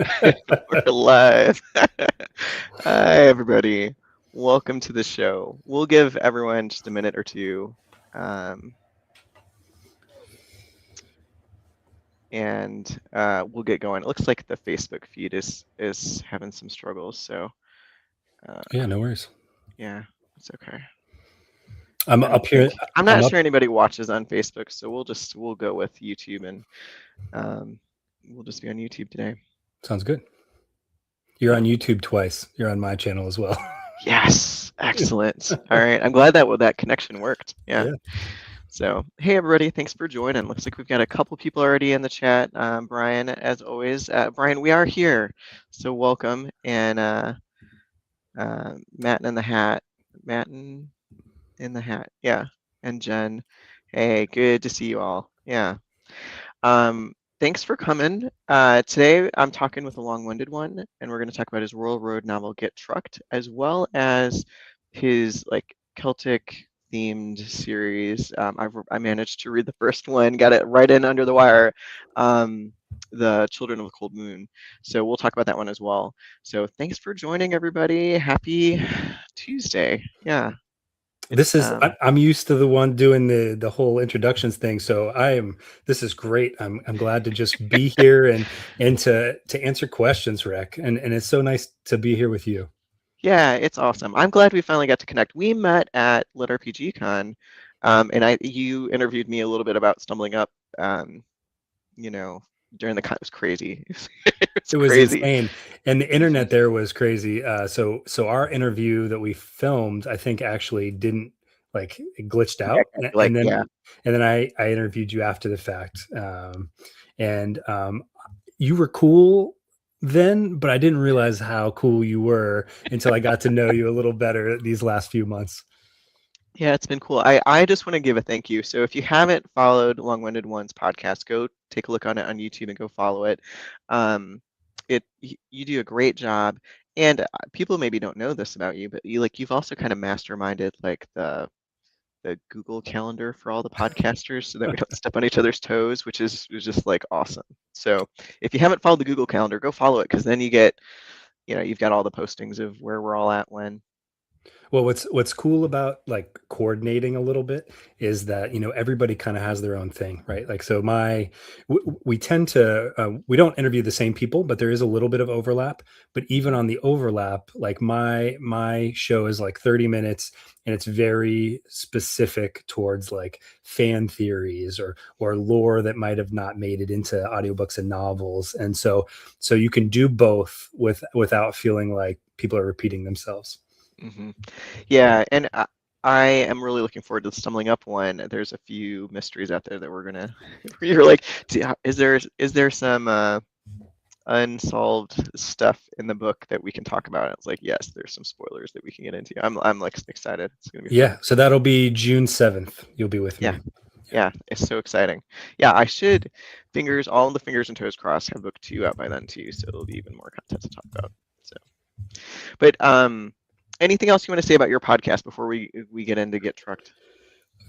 We're live. Hi, everybody. Welcome to the show. We'll give everyone just a minute or two, um, and we'll get going. It looks like the Facebook feed is having some struggles, so Yeah, no worries. yeah, it's okay. I'm I don't up here. think I'm I'm not up. sure anybody watches on Facebook, so we'll go with YouTube and um, we'll just be on YouTube today. Sounds good. You're So on YouTube twice. You're on my channel as well. yes, excellent. All right, I'm glad that connection worked. Yeah. Yeah. So, hey everybody, thanks for joining. Looks like we've got a couple people already in the chat. Brian, as always, Brian, we are here, so welcome. And Matt in the hat, Matt in the hat, yeah. And Jen, hey, good to see you all. Yeah. Thanks for coming. Today I'm talking with a long-winded one, and we're going to talk about his Royal Road novel, Get Trucked, as well as his like Celtic themed series. I managed to read the first one, got it right in under the wire. The Children of the Cold Moon. So we'll talk about that one as well. So thanks for joining, everybody. Happy Tuesday. Yeah. This It's is. I'm used to the one doing the whole introductions thing. So I am. This is great. I'm glad to just be here and to answer questions, Reck. And it's so nice to be here with you. Yeah, it's awesome. I'm glad we finally got to connect. We met at Lit RPG Con, and you interviewed me a little bit about stumbling up, um, you know, during the con. It was crazy. It was It was crazy. insane, and the internet there was crazy. So our interview that we filmed, I think, actually didn't like it glitched Yeah, out, and, like and yeah, then and then I interviewed you after the fact, and you were cool then, but I didn't realize how cool you were until I got to know you a little better these last few months. yeah, it's been cool. I just want to give a thank you. So if you haven't followed Long-Winded One's podcast, go take a look on it on YouTube and go follow it. Um, you do a great job, and people maybe don't know this about you, but you've also kind of masterminded like the Google Calendar for all the podcasters so that we don't step on each other's toes, which is just like awesome. So if you haven't followed the Google Calendar, go follow it because then you've got all the postings of where we're all at when. Well, what's cool about like coordinating a little bit is that everybody kind of has their own thing, right? Like so, we tend to we don't interview the same people, but there is a little bit of overlap. But even on the overlap, like my show is like 30 minutes, and it's very specific towards like fan theories or lore that might have not made it into audiobooks and novels, and so you can do both without feeling like people are repeating themselves. Hmm. Yeah, and I am really looking forward to the Stumbling Up one. There's a few mysteries out there that we're gonna. You're like, is there some unsolved stuff in the book that we can talk about? It's like, yes, there's some spoilers that we can get into. I'm like excited. It's gonna be fun. Yeah, so that'll be June 7th. You'll be with Yeah. me. Yeah, it's so exciting. Yeah, I should all the fingers and toes crossed have book 2 out by then too, so it'll be even more content to talk about. So, but anything else you want to say about your podcast before we get into Get Trucked?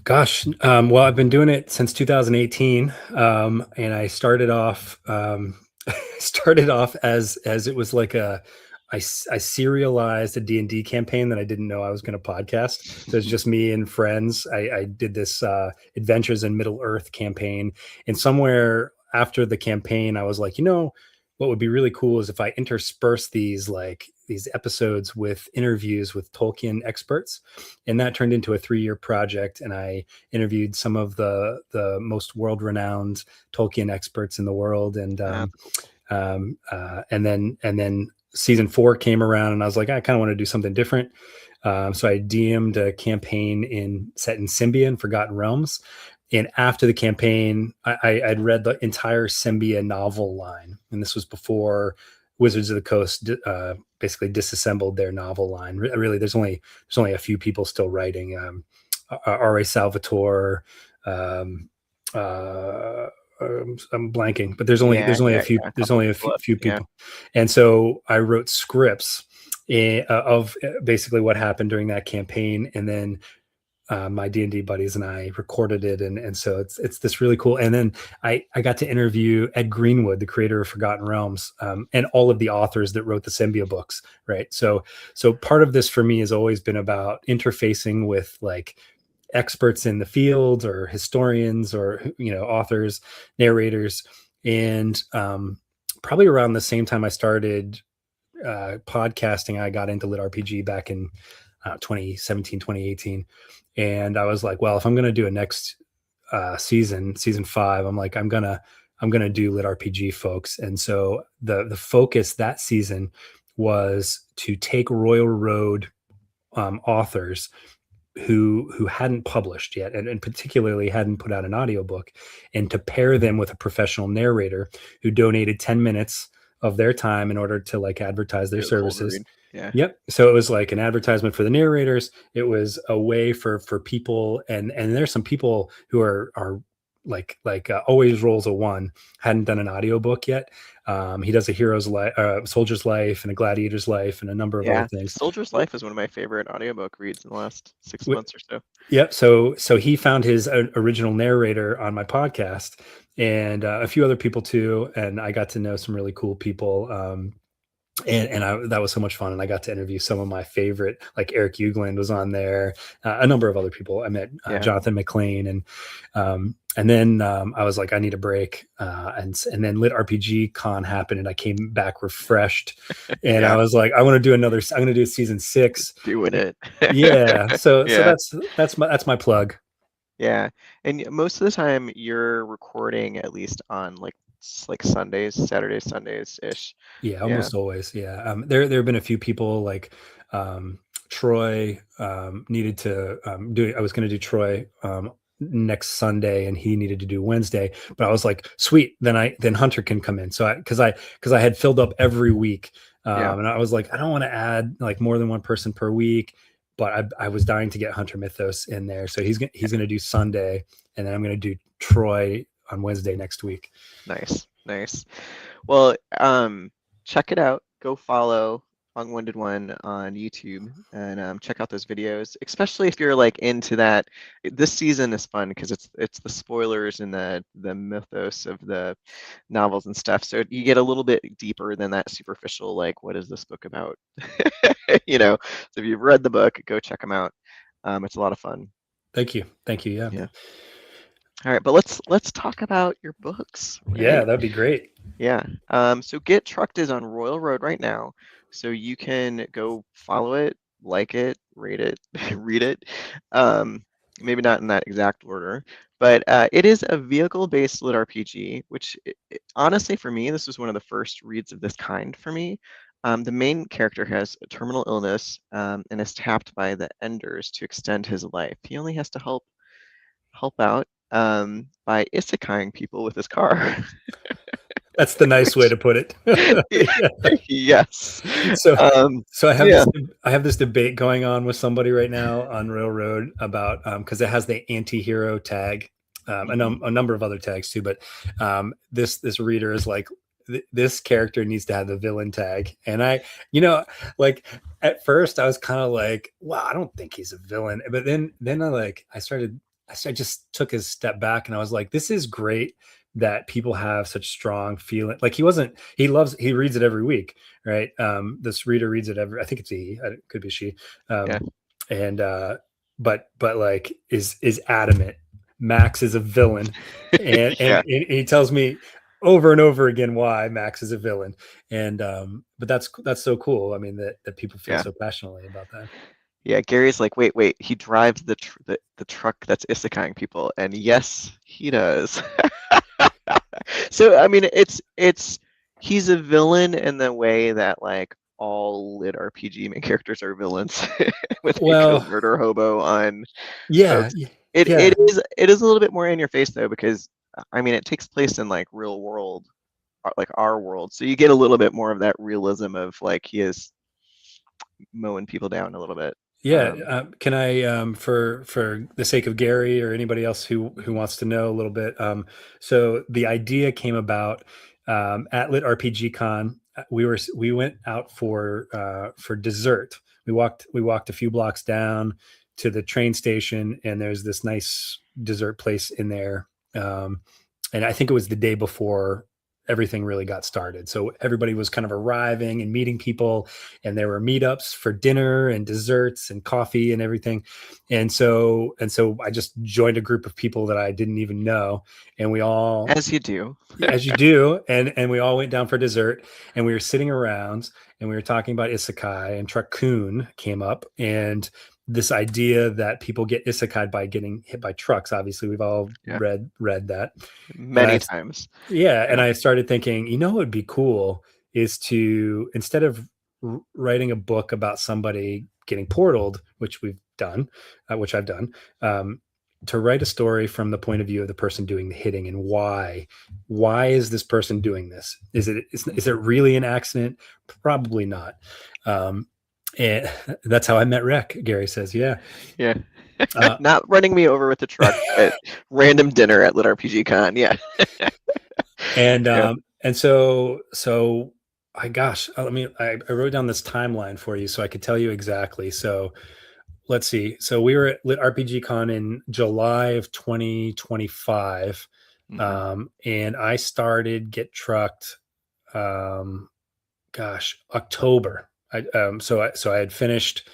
Gosh, well, I've been doing it since 2018, and I started off started off as it was like I serialized a D&D campaign that I didn't know I was going to podcast. So it's just me and friends. I did this Adventures in Middle Earth campaign, and somewhere after the campaign, I was like, what would be really cool is if I intersperse these episodes with interviews with Tolkien experts, and that turned into a 3-year project. And I interviewed some of the most world-renowned Tolkien experts in the world, and and then season 4 came around, and I was like, I kind of want to do something different. So I DM'd a campaign set in Symbia and Forgotten Realms. And after the campaign, I'd read the entire Symbia novel line, and this was before Wizards of the Coast basically disassembled their novel line. Really, there's only a few people still writing. R.A. Salvatore. I'm blanking, but there's only Yeah, a few a couple people left. few Yeah. people, and so I wrote scripts of basically what happened during that campaign, and then my D&D buddies and I recorded it, and so it's this really cool. And then I got to interview Ed Greenwood, the creator of Forgotten Realms, and all of the authors that wrote the Symbia books, right? So part of this for me has always been about interfacing with like experts in the field or historians or authors, narrators, and probably around the same time I started podcasting, I got into lit RPG back in 2017, 2018. And I was like, well, if I'm going to do a next season 5, I'm gonna do lit RPG, folks. And so the focus that season was to take Royal Road authors who hadn't published yet, and particularly hadn't put out an audiobook, and to pair them with a professional narrator who donated 10 minutes of their time in order to like advertise their Do a cold services. read. Yeah. Yep. So it was like an advertisement for the narrators. It was a way for people, and there's some people who are like always rolls a one, hadn't done an audiobook yet. He does a hero's life, soldier's life, and a gladiator's life, and a number of other Yeah. things. Soldier's Life is one of my favorite audiobook reads in the last 6 months or so. Yep. So he found his original narrator on my podcast, and a few other people too. And I got to know some really cool people. That was so much fun. And I got to interview some of my favorite, like Eric Ugland was on there, a number of other people. I met Yeah. Jonathan McLean, and then I was like, I need a break. And then Lit RPG Con happened, and I came back refreshed. And Yeah. I was like, I'm going to do season 6. Doing it. Yeah. So Yeah. that's my plug. Yeah. And most of the time you're recording at least on like Sundays, Saturdays, Sundays ish. Yeah, Yeah. almost always. Yeah. There have been a few people like Troy needed to I was going to do Troy next Sunday, and he needed to do Wednesday. But I was like, sweet. Then Hunter can come in. So because I had filled up every week, Yeah. and I was like, I don't want to add like more than one person per week. But I was dying to get Hunter Mythos in there. So he's gonna do Sunday, and then I'm gonna do Troy on Wednesday next week. Nice. Nice. Well, check it out. Go follow Long-Winded One on YouTube and check out those videos, especially if you're like into that. This season is fun because it's the spoilers and the mythos of the novels and stuff. So you get a little bit deeper than that superficial, like, what is this book about? So if you've read the book, go check them out. It's a lot of fun. Thank you. Yeah. Yeah. All right, but let's talk about your books, Yeah, right? that'd be great. Yeah. So Get Trucked is on Royal Road right now. So you can go follow it, like it, rate it, read it. Maybe not in that exact order, but it is a vehicle-based lit RPG, which honestly for me, this was one of the first reads of this kind for me. The main character has a terminal illness and is tapped by the Enders to extend his life. He only has to help out by isekaiing people with his car. That's the nice way Which, to put it. yes. So so Yeah. I have this debate going on with somebody right now on Railroad about because it has the anti-hero tag, Mhm. a number of other tags too, but this reader is like, this character needs to have the villain tag. And I, like at first I was kind of like, wow, I don't think he's a villain. But then I just took a step back, and I was like, this is great that people have such strong feeling. Like he reads it every week, right? This reader reads it every, I think it's he, it could be she. Yeah. And but like is adamant Max is a villain, and Yeah. he tells me over and over again why Max is a villain. And but that's so cool. I mean, that people feel Yeah. so passionately about that. Yeah. Gary's like, wait. He drives the truck that's isekaiing people, and yes, he does. So I mean, he's a villain in the way that like all lit RPG main characters are villains when they go Well, murder hobo on yeah, folks. It yeah. it is a little bit more in your face though because I mean it takes place in like real world, like our world, so you get a little bit more of that realism of like he is mowing people down a little bit. Yeah, can I, for the sake of Gary or anybody else who wants to know a little bit, so the idea came about at Lit RPG Con. We went out for dessert. We walked a few blocks down to the train station, and there's this nice dessert place in there. And I think it was the day before everything really got started. So everybody was kind of arriving and meeting people, and there were meetups for dinner and desserts and coffee and everything. And so I just joined a group of people that I didn't even know, and we all, As you do. as you do, and we all went down for dessert, and we were sitting around and we were talking about isekai, and Truck-kun came up, and this idea that people get isekai by getting hit by trucks. Obviously, we've all Yeah. read that. And Many I times. Yeah, and Yeah. I started thinking, what would be cool is to, instead of writing a book about somebody getting portaled, which we've done, which I've done, to write a story from the point of view of the person doing the hitting, and why is this person doing this? Is it really an accident? Probably not. And that's how I met Reck. Gary says, yeah. Yeah. Uh, Not running me over with the truck at random dinner at Lit RPG Con. Yeah. and Yeah. and so I wrote down this timeline for you so I could tell you exactly. So let's see. So we were at Lit RPG Con in July of 2025. Mhm. And I started Get Trucked, October. So I had finished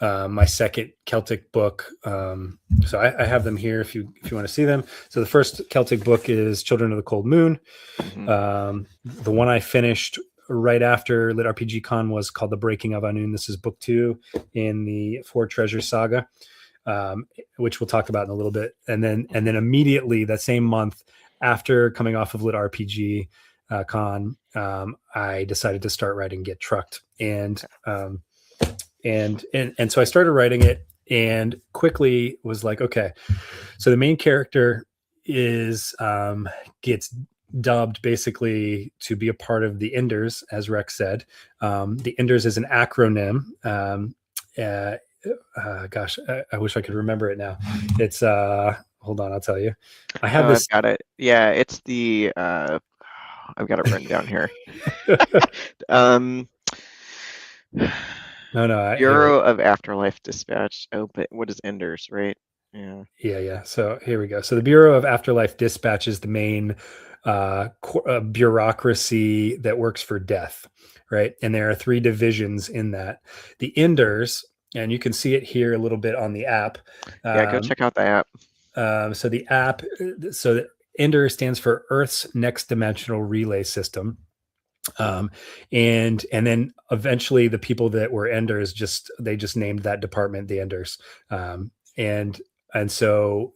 my second Celtic book. So I have them here if you want to see them. So the first Celtic book is Children of the Cold Moon. Mhm. The one I finished right after Lit RPG Con was called The Breaking of Anun. This is book 2 in the Four Treasures saga, which we'll talk about in a little bit. And then immediately that same month, after coming off of Lit RPG Con, I decided to start writing Get Trucked, and so I started writing it, and quickly was like, okay, so the main character is gets dubbed basically to be a part of the Enders, as Rex said. The Enders is an acronym. I wish I could remember it now. It's hold on, I'll tell you. I have Oh, I've this. got it. Yeah, it's the I've got it written down here. Um, Here we Bureau of Afterlife Dispatch. Oh, but what is Enders, right? Yeah. Yeah. So here we go. So the Bureau of Afterlife Dispatch is the main bureaucracy that works for death, right? And there are 3 divisions in that. The Enders, and you can see it here a little bit on the app. Yeah, go check out the app. So the app, so the Ender stands for Earth's Next Dimensional Relay System. And then eventually the people that were Enders they just named that department the Enders. And so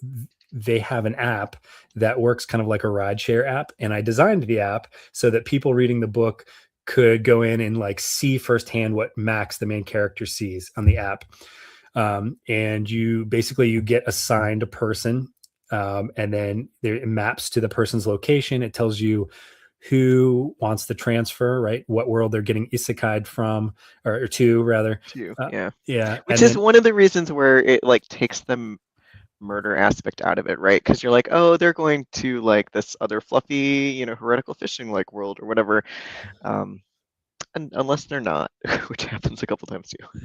they have an app that works kind of like a rideshare app. And I designed the app so that people reading the book could go in and like see firsthand what Max, the main character, sees on the app. And you get assigned a person, and then it maps to the person's location. It tells you who wants the transfer, right? What world they're getting isekai'd from, or to, rather. Too. Yeah. Yeah. Which And is then, one of the reasons where it like takes the murder aspect out of it, right? Because you're like, oh, they're going to like this other fluffy, heretical fishing like world or whatever. And unless they're not, which happens a couple times too.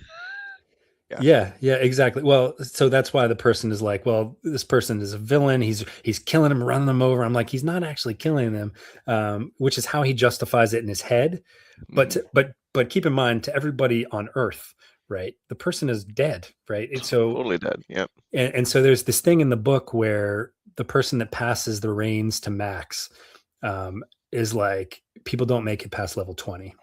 Yeah. yeah, exactly. Well, so that's why the person is like, well, this person is a villain. He's killing them, running them over. I'm like, he's not actually killing them, which is how he justifies it in his head. But Mhm. but keep in mind, to everybody on Earth, right? The person is dead, right? It's so Totally dead. Yep. and so there's this thing in the book where the person that passes the reins to Max, is like, people don't make it past level 20.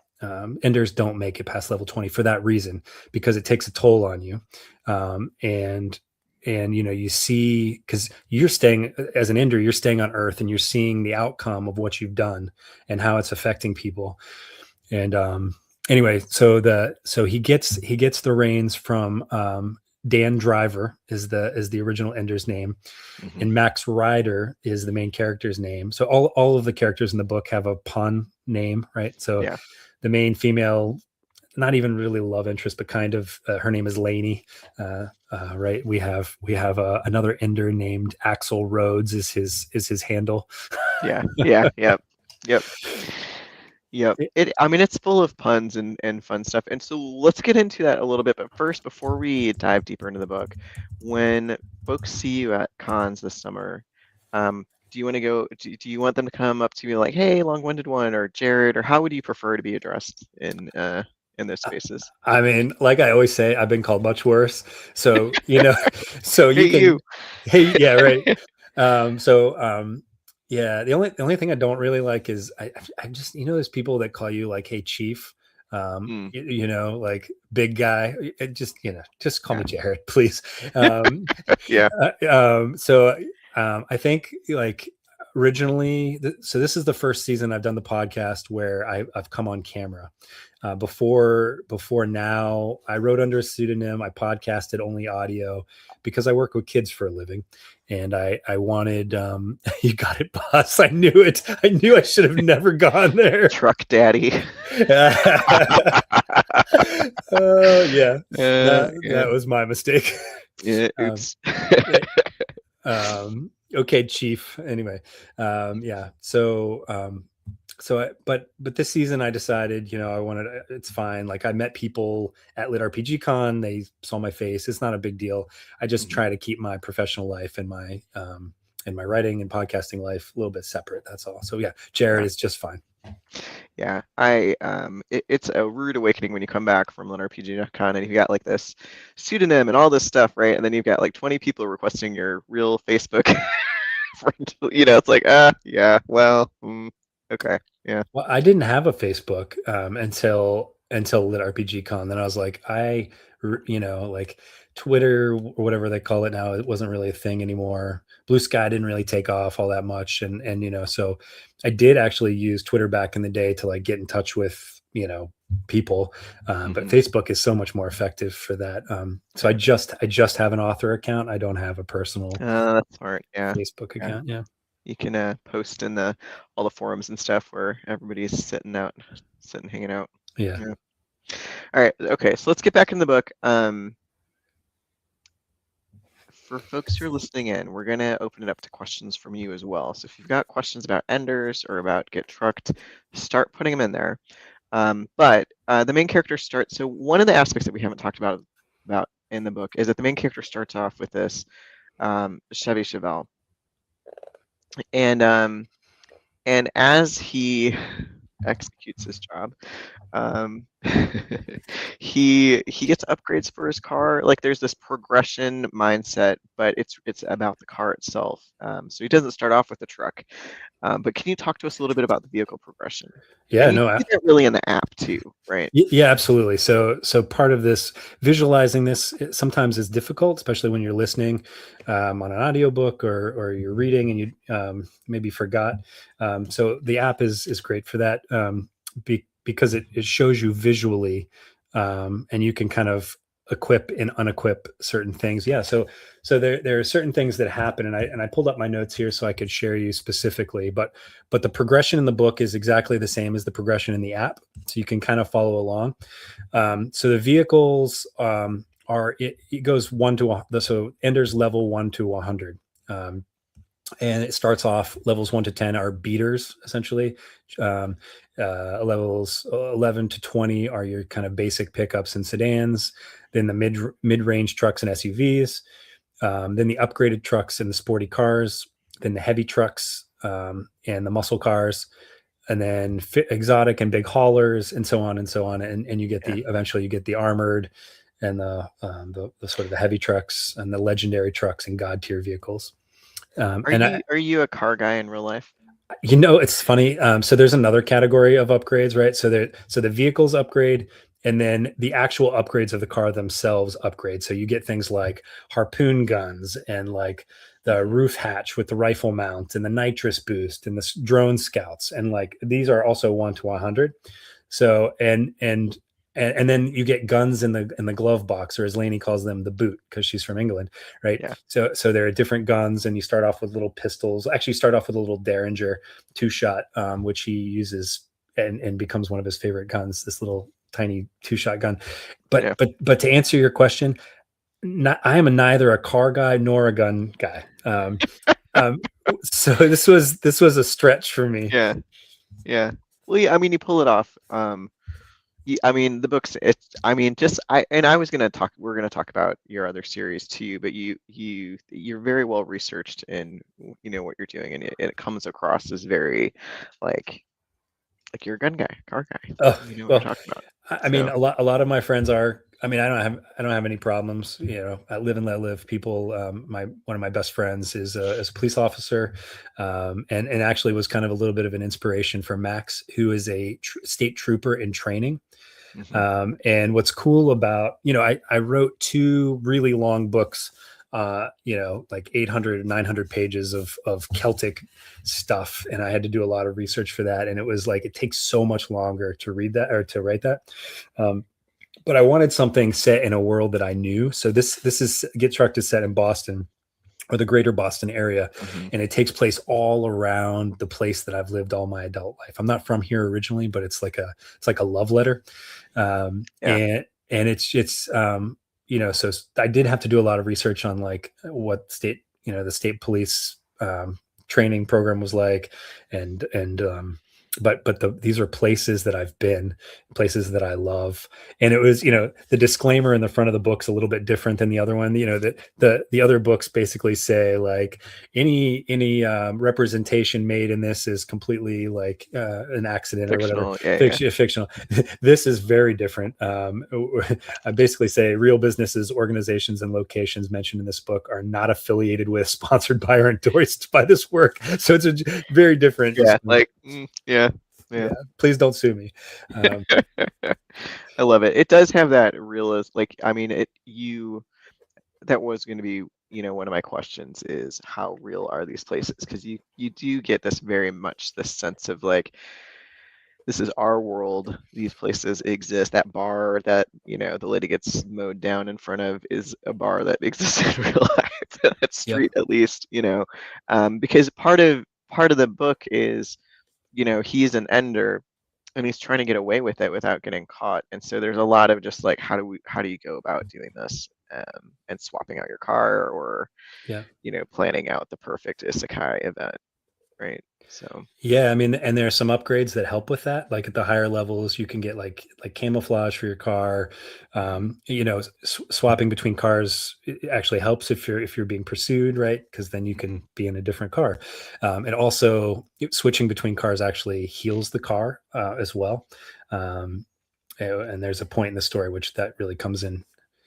Enders don't make it past level 20 for that reason, because it takes a toll on you. And you see, because you're staying as an Ender, you're staying on Earth, and you're seeing the outcome of what you've done and how it's affecting people. And anyway, so he gets the reins from Dan Driver is the original Ender's name, Mhm. and Max Ryder is the main character's name. So all of the characters in the book have a pun name, right? So Yeah. the main female, not even really love interest, but kind of, her name is Lainey. Right? We have another Ender named Axel Rhodes is his handle. Yeah. Yeah. Yep. Yep. Yep. It- I mean, it's full of puns and fun stuff. And so let's get into that a little bit. But first, before we dive deeper into the book, when folks see you at cons this summer, do you want to go, do you want them to come up to you like, hey, long-winded one, or Jared, or how would you prefer to be addressed in those spaces? I mean, like I always say, I've been called much worse. So, you know, so Hey, you you. can, hey, yeah, right. So, yeah, the only thing I don't really like is I just, there's people that call you like, hey, chief, Mm, like big guy. It just, just call yeah. me Jared, please. Um, Yeah. I think like originally, so this is the first season I've done the podcast where I've come on camera. Before now, I wrote under a pseudonym. I podcasted only audio because I work with kids for a living, and I wanted you got it, boss. I knew it. I knew I should have never gone there. Truck daddy. Oh yeah, Yeah. that was my mistake. Yeah. um, Oops. eh, okay, chief. Anyway, yeah. But this season I decided, I wanted, it's fine. Like I met people at Lit RPG Con. They saw my face. It's not a big deal. I just Mhm. try to keep my professional life and my writing and podcasting life a little bit separate. That's all. So yeah, Jared Yeah. is just fine. Yeah, it's a rude awakening when you come back from an RPG.con and you got like this pseudonym and all this stuff, right? And then you've got like 20 people requesting your real Facebook friend. It's like, yeah, well, okay, yeah. Well, I didn't have a Facebook until Lit RPG Con. Then I was like, like Twitter or whatever they call it now, it wasn't really a thing anymore. Blue Sky didn't really take off all that much, and so I did actually use Twitter back in the day to like get in touch with people, but Hmm. Facebook is so much more effective for that. So Yeah. I just have an author account. I don't have a personal That's smart. Yeah, Facebook yeah. account. Yeah, You can post in the all the forums and stuff where everybody's sitting, hanging out. yeah. Yeah. All right. Okay. So let's get back in the book. For folks who are listening in, we're going to open it up to questions from you as well. So if you've got questions about Enders or about Get Trucked, start putting them in there. But the main character starts. So one of the aspects that we haven't talked about in the book is that the main character starts off with this Chevy Chevelle, and as he executes his job, um, he gets upgrades for his car. Like there's this progression mindset, but it's about the car itself. So he doesn't start off with the truck. But can you talk to us a little bit about the vehicle progression? Yeah, And you no, can do that really in the app too, right? Yeah, absolutely. So part of this visualizing this sometimes is difficult, especially when you're listening on an audiobook or you're reading and you maybe forgot. So the app is great for that because it shows you visually, and you can kind of equip and unequip certain things. Yeah. So there are certain things that happen, and I pulled up my notes here so I could share you specifically. But the progression in the book is exactly the same as the progression in the app, so you can kind of follow along. So the vehicles it goes so Ender's level 1 to 100. And it starts off levels 1 to 10 are beaters essentially. um, Levels 11 to 20 are your kind of basic pickups and sedans, then the mid-range trucks and SUVs, then the upgraded trucks and the sporty cars, then the heavy trucks, and the muscle cars, and then exotic and big haulers, and so on and so on. And you get Yeah. eventually you get the armored and the sort of the heavy trucks and the legendary trucks and god tier vehicles. Are And you a car guy in real life? it's funny. So there's another category of upgrades, right? So the vehicles upgrade, and then the actual upgrades of the car themselves upgrade. So you get things like harpoon guns and like the Mhm. roof hatch with the rifle mount and the nitrous boost and the drone scouts, and like these are also 1 to 100. So and then you get guns in the glove box, or as Lainey calls them, the boot, because she's from England, right? Yeah. So there are different guns, and you start off with little pistols. Actually, you start off with a little Derringer 2-shot, which he uses and becomes one of his favorite guns. This little tiny 2-shot gun. But Yeah. but to answer your question, I am neither a car guy nor a gun guy. Um, so this was a stretch for me. Yeah. Yeah. Well, yeah, I mean, you pull it off. I mean, the books. It's. I mean, just I. And I was gonna talk. We're gonna talk about your other series too. But you're very well researched in what you're doing, and it comes across as very, like you're a gun guy, car guy. Oh, You know what you're well, talking about. I mean, So. a lot of my friends are. I mean, I don't have any problems. You know, I live and let live. People, one of my best friends is a police officer, and actually was kind of a little bit of an inspiration for Max, who is a state trooper in training. Mhm. And what's cool about, I wrote two really long books, like 800, 900 pages of Celtic stuff. And I had to do a lot of research for that. And it was like, it takes so much longer to read that or to write that. Um, but I wanted something set in a world that I knew. So this is Get Trucked is set in Boston, or the greater Boston area, Mhm. and it takes place all around the place that I've lived all my adult life. I'm not from here originally, but it's like a love letter, Yeah. and so I did have to do a lot of research on like what the state police training program was like, and these are places that I've been, places that I love. And it was, the disclaimer in the front of the book's a little bit different than the other one. The other books basically say like any representation made in this is completely like an accident or whatever, Fictional. Yeah. Yeah. fictional. This is very different. I basically say real businesses, organizations, and locations mentioned in this book are not affiliated with, sponsored by, or endorsed by this work. So it's a very different Yeah. disclaimer. Yeah. Yeah. Yeah, please don't sue me. I love it. It does have that realist. Like, I mean, that was going to be, one of my questions is how real are these places? Because you do get this very much this sense of like, this is our world. These places exist. That bar that, the lady gets mowed down in front of is a bar that exists in real life. That Yep. street, at least, because part of the book is, he's an ender and he's trying to get away with it without getting caught. And so there's a lot of just like, how do you go about doing this? And swapping out your car, or, Yeah. planning out the perfect isekai event, right? So. Yeah, I mean, and there are some upgrades that help with that. Like at the higher levels, you can get like camouflage for your car. Mhm. Swapping between cars actually helps if you're being pursued, right? Because then you Mhm. can be in a different car. And also, switching between cars actually heals the car as well. Um, and there's a point in the story which that really comes in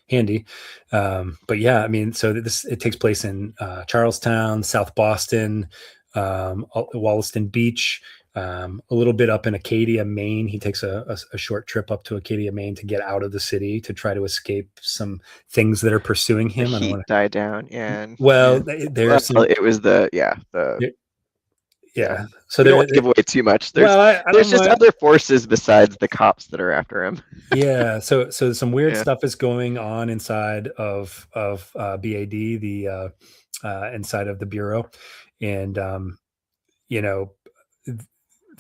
handy. But yeah, I mean, so it takes place in Charlestown, South Boston, Wollaston Beach, a little bit up in Acadia, Maine. He takes a short trip up to Acadia, Maine to get out of the city to try to escape some things that are pursuing The him. I don't heat want died down. Yeah. to. And yeah. Well, Well, there's some. it was yeah. Yeah. So We don't want to give away too much. well, I There's don't just mind. other forces besides the cops that are after him. Yeah, so some weird Yeah. stuff is going on inside of BAD, the inside of the bureau, and you know,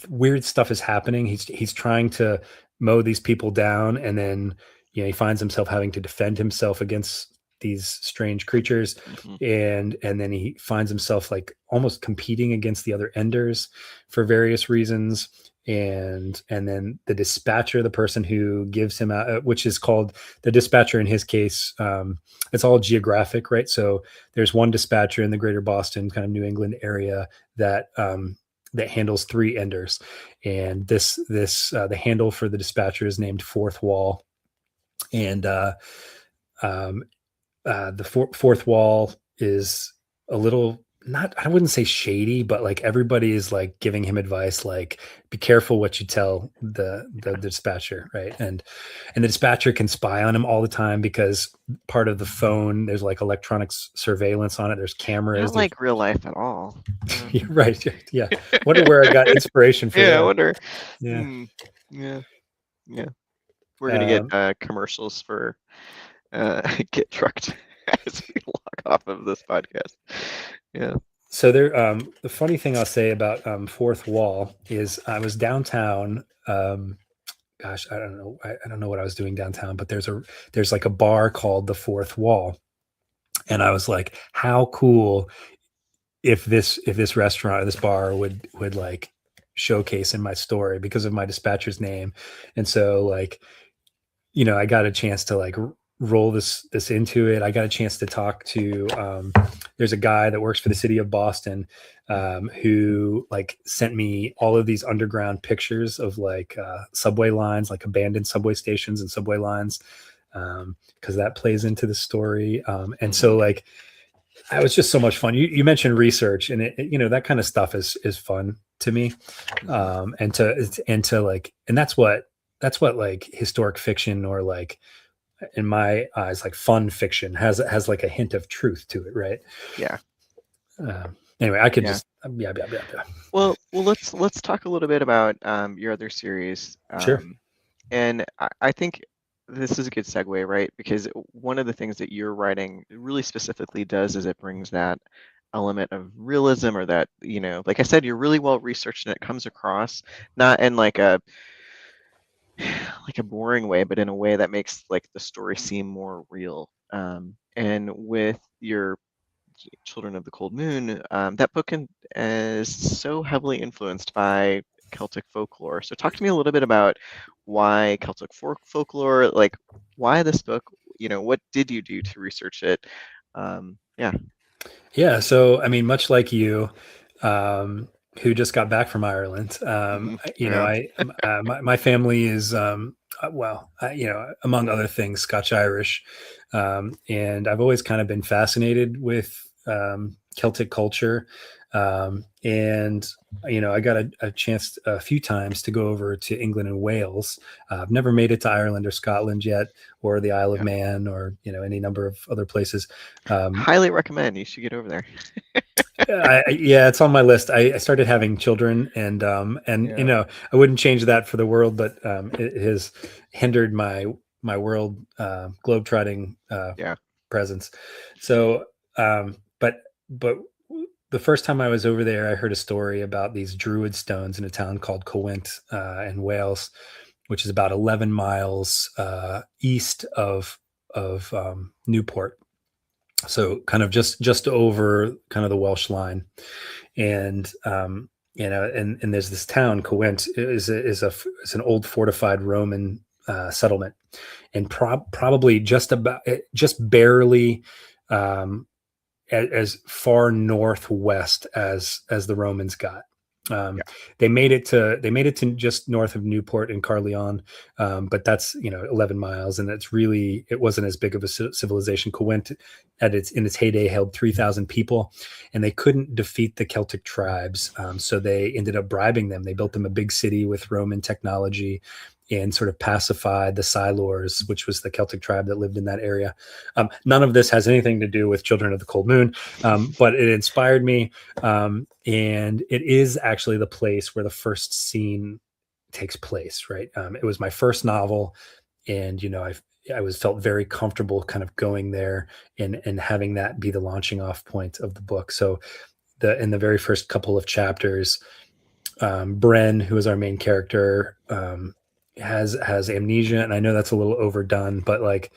weird stuff is happening. He's trying to mow these people down, and then he finds himself having to defend himself against these strange creatures, Mhm. and then he finds himself like almost competing against the other enders for various reasons. And then the dispatcher, the person who gives him out, which is called the dispatcher in his case, it's all geographic, right? So there's one dispatcher in the greater Boston kind of New England area that handles three enders, and the handle for the dispatcher is named Fourth Wall, and um, the fourth wall is a little, not, I wouldn't say shady, but like everybody is like giving him advice, like be careful what you tell the dispatcher, right? And the dispatcher can spy on him all the time because part of the phone there's like electronic surveillance on it. There's cameras. Not There's like real life at all. Yeah. You're right. Yeah. Wonder where I got inspiration for Yeah, I that. wonder. Yeah. Hmm. Yeah. Yeah. We're gonna get Um, commercials for get trucked as we log off of this podcast. Yeah. so the funny thing I'll say about Fourth Wall is I was downtown. Gosh, I don't know. I don't know what I was doing downtown, but there's like a bar called the Fourth Wall, and I was like, how cool if this restaurant or this bar would like showcase in my story because of my dispatcher's name. And so like, I got a chance to like roll this into it. I got a chance to talk to there's a guy that works for the city of Boston who like sent me all of these underground pictures of like subway lines, like abandoned subway stations and subway lines, because that plays into the story. And so like it was just so much fun. You mentioned research, and that kind of stuff is fun to me, and to like, and that's what like historic fiction, or like in my eyes like fun fiction has like a hint of truth to it, right? Yeah. Anyway, I could Yeah. just yeah. Well, let's talk a little bit about your other series. Sure. And I think this is a good segue, right? Because one of the things that you're writing really specifically does is it brings that element of realism, or that, like I said, you're really well researched, and it comes across not in like a boring way, but in a way that makes like the story seem more real. And with your Children of the Cold Moon, that book is so heavily influenced by Celtic folklore. So talk to me a little bit about why Celtic folklore, like why this book, what did you do to research it? Yeah. Yeah. So, I mean, much like you, who just got back from Ireland, Yeah. my family is, among other things, Scotch Irish. And I've always kind of been fascinated with Celtic culture. And, I got a chance a few times to go over to England and Wales. I've never made it to Ireland or Scotland yet, or the Isle of Yeah. Man, or, any number of other places. Highly recommend. You should get over there. Yeah, it's on my list. I started having children, and Yeah. I wouldn't change that for the world, but it has hindered my world globetrotting Yeah. presence. So, but the first time I was over there, I heard a story about these druid stones in a town called Caerwent in Wales, which is about 11 miles east of Newport. So kind of just over kind of the Welsh line, and and there's this town Caerwent is an old fortified Roman settlement, and probably just barely um, as far northwest as the Romans got. Um, Yeah. they made it to just north of Newport and Carleon, but that's 11 miles, and it wasn't as big of a civilization. Caerwent in its heyday held 3,000 people, and they couldn't defeat the Celtic tribes, so they ended up bribing them. They built them a big city with Roman technology, and sort of pacified the Silures, which was the Celtic tribe that lived in that area. None of this has anything to do with Children of the Cold Moon, but it inspired me. And it is actually the place where the first scene takes place, right? It was my first novel, and I felt very comfortable kind of going there and having that be the launching off point of the book. So in the very first couple of chapters, Bren, who is our main character, has amnesia, and I know that's a little overdone, but like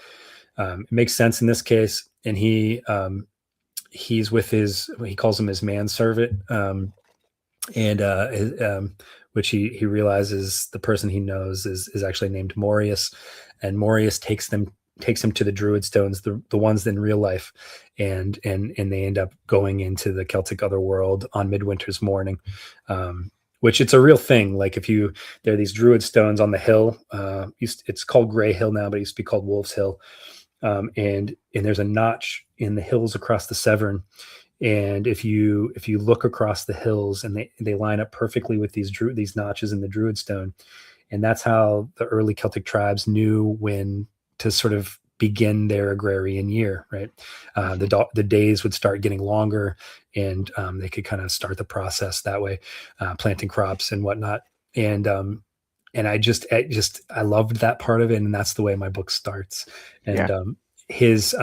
it makes sense in this case. And he's with he calls him his manservant, and which he realizes the person he knows is actually named Morius, and Morius takes him to the Druid stones, the ones in real life, and they end up going into the Celtic otherworld on Midwinter's morning. Which it's a real thing. Like there are these Druid stones on the hill. It's called Grey Hill now, but it used to be called Wolf's Hill. And there's a notch in the hills across the Severn. And if you look across the hills, and they line up perfectly with these notches in the Druid stone, and that's how the early Celtic tribes knew when to sort of begin their agrarian year, right? The days would start getting longer, and they could kind of start the process that way, planting crops and whatnot. And I loved that part of it, and that's the way my book starts. Yeah. And his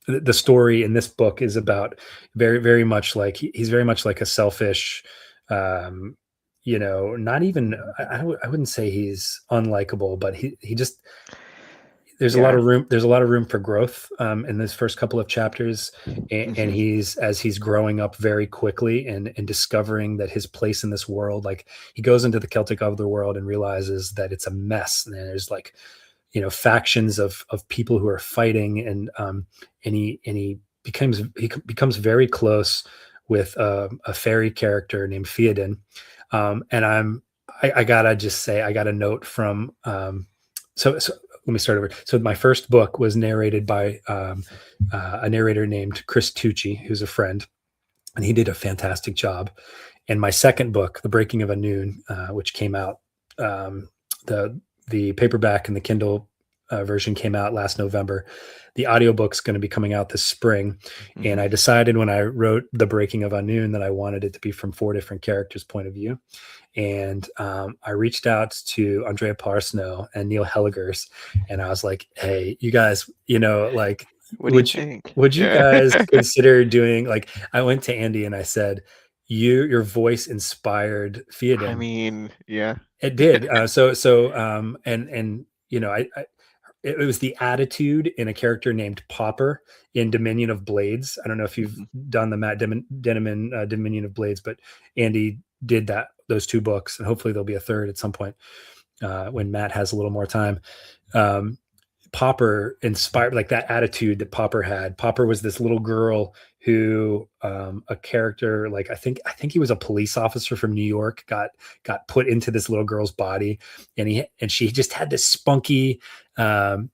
the story in this book is about very, very much like he's very much like a selfish, not even I wouldn't say he's unlikable, but he just there's a lot Yeah. of room. There's a lot of room for growth in this first couple of chapters, and Hmm. he's growing up very quickly and discovering that his place in this world. Like he goes into the Celtic otherworld and realizes that it's a mess, and there's like factions of people who are fighting, and he becomes very close with a fairy character named Theoden, and I gotta just say I got a note from so let me start over. So my first book was narrated by a narrator named Chris Tucci, who's a friend, and he did a fantastic job. And my second book, The Breaking of a Noon, which came out, um, the the paperback and the Kindle version came out last November. The audiobook's going to be coming out this spring. And Hmm. I decided when I wrote The Breaking of a Noon that I wanted it to be from four different characters' point of view. And I reached out to Andrea Parsnow and Neil Helligers, and I was like, "Hey, you guys, like, What do you would you think? would you Yeah. guys consider doing like?" I went to Andy and I said, your voice inspired I Theoden. mean, yeah. It did. And it was the attitude in a character named Popper in Dominion of Blades. I don't know if you've Hmm. done the Matt Denman Dominion of Blades, but Andy did those two books, and hopefully there'll be a third at some point when Matt has a little more time. Um, Popper inspired like that attitude that Popper had. Popper was this little girl who a character like I think he was a police officer from New York got put into this little girl's body, and she just had this spunky. Um,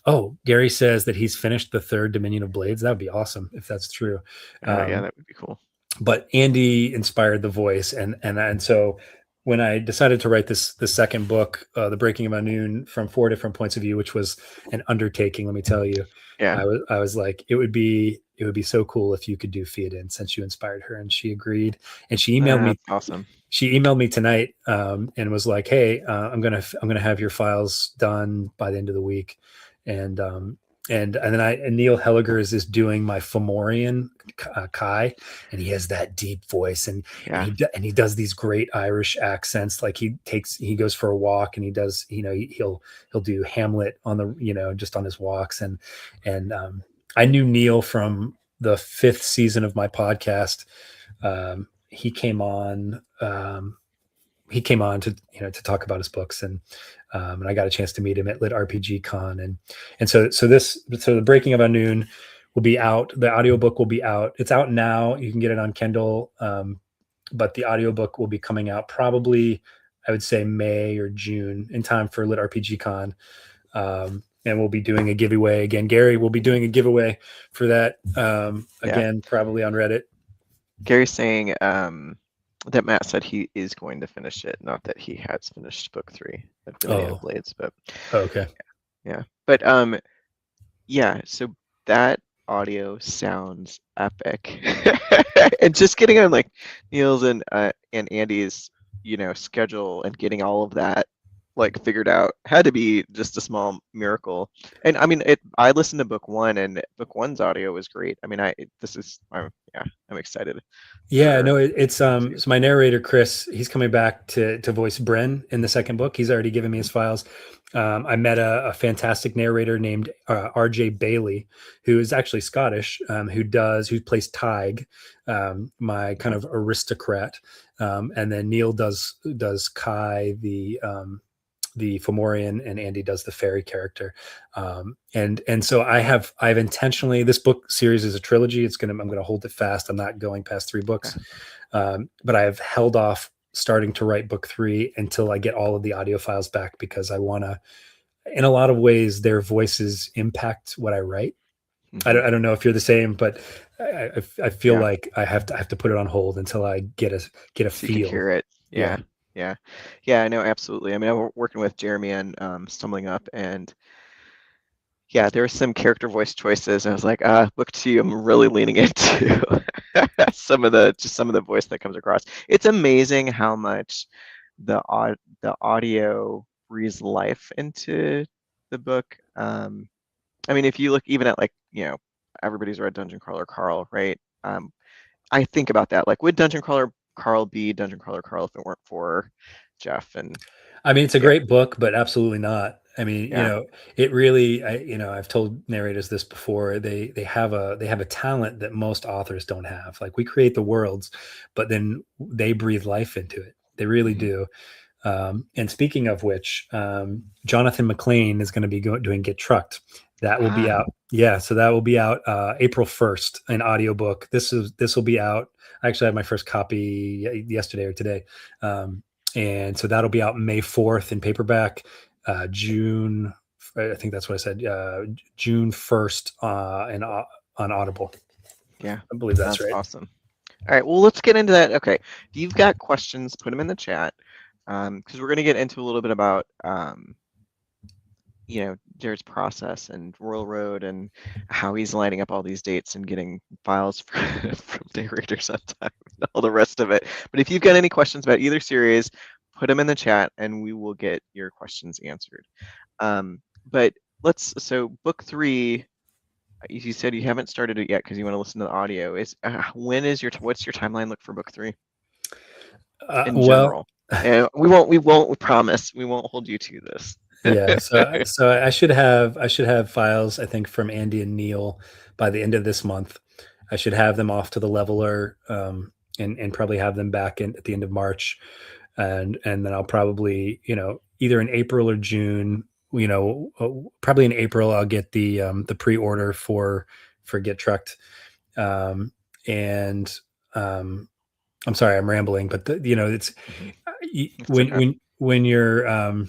oh, Gary says that he's finished the third Dominion of Blades. That would be awesome if that's true. Yeah, Um, that would be cool. but Andy inspired the voice, and so when I decided to write the second book, The Breaking of Noon, from four different points of view, which was an undertaking, let me tell you, Yeah. I was like, it would be so cool if you could do Theoden since you inspired her, and she agreed, and That's awesome. she emailed me tonight and was like, "Hey, I'm gonna have your files done by the end of the week," and and then and Neil Helligers is doing my Fomorian Kai, and he has that deep voice, and Yeah. he does these great Irish accents. Like he goes for a walk, and he does he'll do Hamlet on the just on his walks, and I knew Neil from the fifth season of my podcast. He came on. He came on to to talk about his books, and I got a chance to meet him at Lit RPG Con, and so the Breaking of Noon will be out. The audiobook will be out. It's out now. You can get it on Kindle, but the audiobook will be coming out probably, I would say, May or June, in time for Lit RPG Con. And we'll be doing a giveaway again. Gary will be doing a giveaway for that Yeah. again, probably on Reddit. Gary's saying that Matt said he is going to finish it, not that he has finished book 3 of Dominion of Oh, Blades, but okay. yeah. But yeah, so that audio sounds epic. And just getting on like Neil's and Andy's, schedule and getting all of that like figured out had to be just a small miracle. And I mean, I listened to book 1 and book 1's audio was great. I mean, I'm excited Yeah, for no, it's book 2. so my narrator Chris, he's coming back to voice Bren in the second book. He's already given me his files. I met a fantastic narrator named RJ Bailey, who is actually Scottish, who plays Tig, my kind Okay. of aristocrat, and then Neil does Kai, the Fomorian, and Andy does the fairy character. And so I've intentionally, this book series is a trilogy. I'm gonna hold it fast. I'm not going past 3 books, Yeah. but I've held off starting to write book 3 until I get all of the audio files back, because I want to. In a lot of ways, their voices impact what I write. I Hmm. don't know if you're the same, but I feel Yeah. like I have to put it on hold until I get a So you can feel. hear it. Yeah. Yeah. Yeah. Yeah, I know, absolutely. I mean, I'm working with Jeremy on Stumbling Up, and yeah, there were some character voice choices. And I was like, book 2, I'm really leaning into some of the voice that comes across. It's amazing how much the audio breathes life into the book. I mean, if you look even at like, everybody's read Dungeon Crawler Carl, right? I think about that. Like, would Dungeon Crawler Carl be Dungeon Crawler Carl if it weren't for Jeff? And I mean, it's a yeah, great book, but absolutely not. I mean, Yeah. it really, I've told narrators this before. They have a talent that most authors don't have. Like we create the worlds, but then they breathe life into it. They really Hmm. do. And speaking of which, Jonathan McLean is going to be doing Get Trucked. That will be Ah, out. Yeah, so that will be out April 1st, an audiobook. This will be out. I actually had my first copy yesterday or today. And so that'll be out May 4th in paperback, June, I think that's what I said, June 1st on Audible. yeah, I believe that's that's right. awesome. All right, well, let's get into that. Okay, if you've got questions, put them in the chat, because we're going to get into a little bit about Jared's process and Royal Road and how he's lining up all these dates and getting files from narrators on time and all the rest of it. But if you've got any questions about either series, put them in the chat and we will get your questions answered. But so book 3, you said you haven't started it yet because you want to listen to the audio. What's your timeline look for book 3 in Well, general? And we promise we won't hold you to this. yeah, so I should have files, I think, from Andy and Neil by the end of this month. I should have them off to the leveler, and probably have them back in at the end of March, and then I'll probably, either in April or June, probably in April I'll get the pre-order for Get Trucked, um, and I'm sorry, I'm rambling, but it's Mhm. It's when okay. you're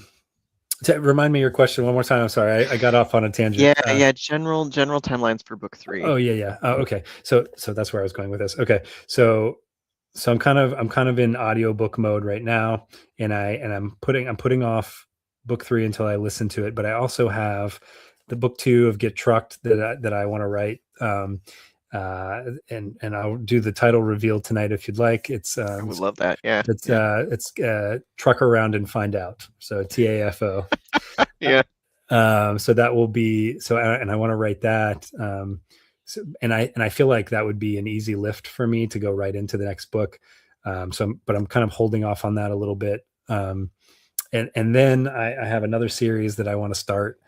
remind me your question one more time. I'm sorry, I got off on a tangent. Yeah. General timelines for book Oh 3. yeah, yeah. Oh, okay. So that's where I was going with this. Okay, so I'm kind of in audiobook mode right now, and I'm putting off book 3 until I listen to it. But I also have the book 2 of Get Trucked that I want to write. And I'll do the title reveal tonight if you'd like. It's I would love that. Yeah, it's yeah, uh, it's Truck Around and Find Out. So TAFO. yeah. So that will be so, and I want to write that. And I feel like that would be an easy lift for me to go right into the next book. But I'm kind of holding off on that a little bit. And then I have another series that I want to start,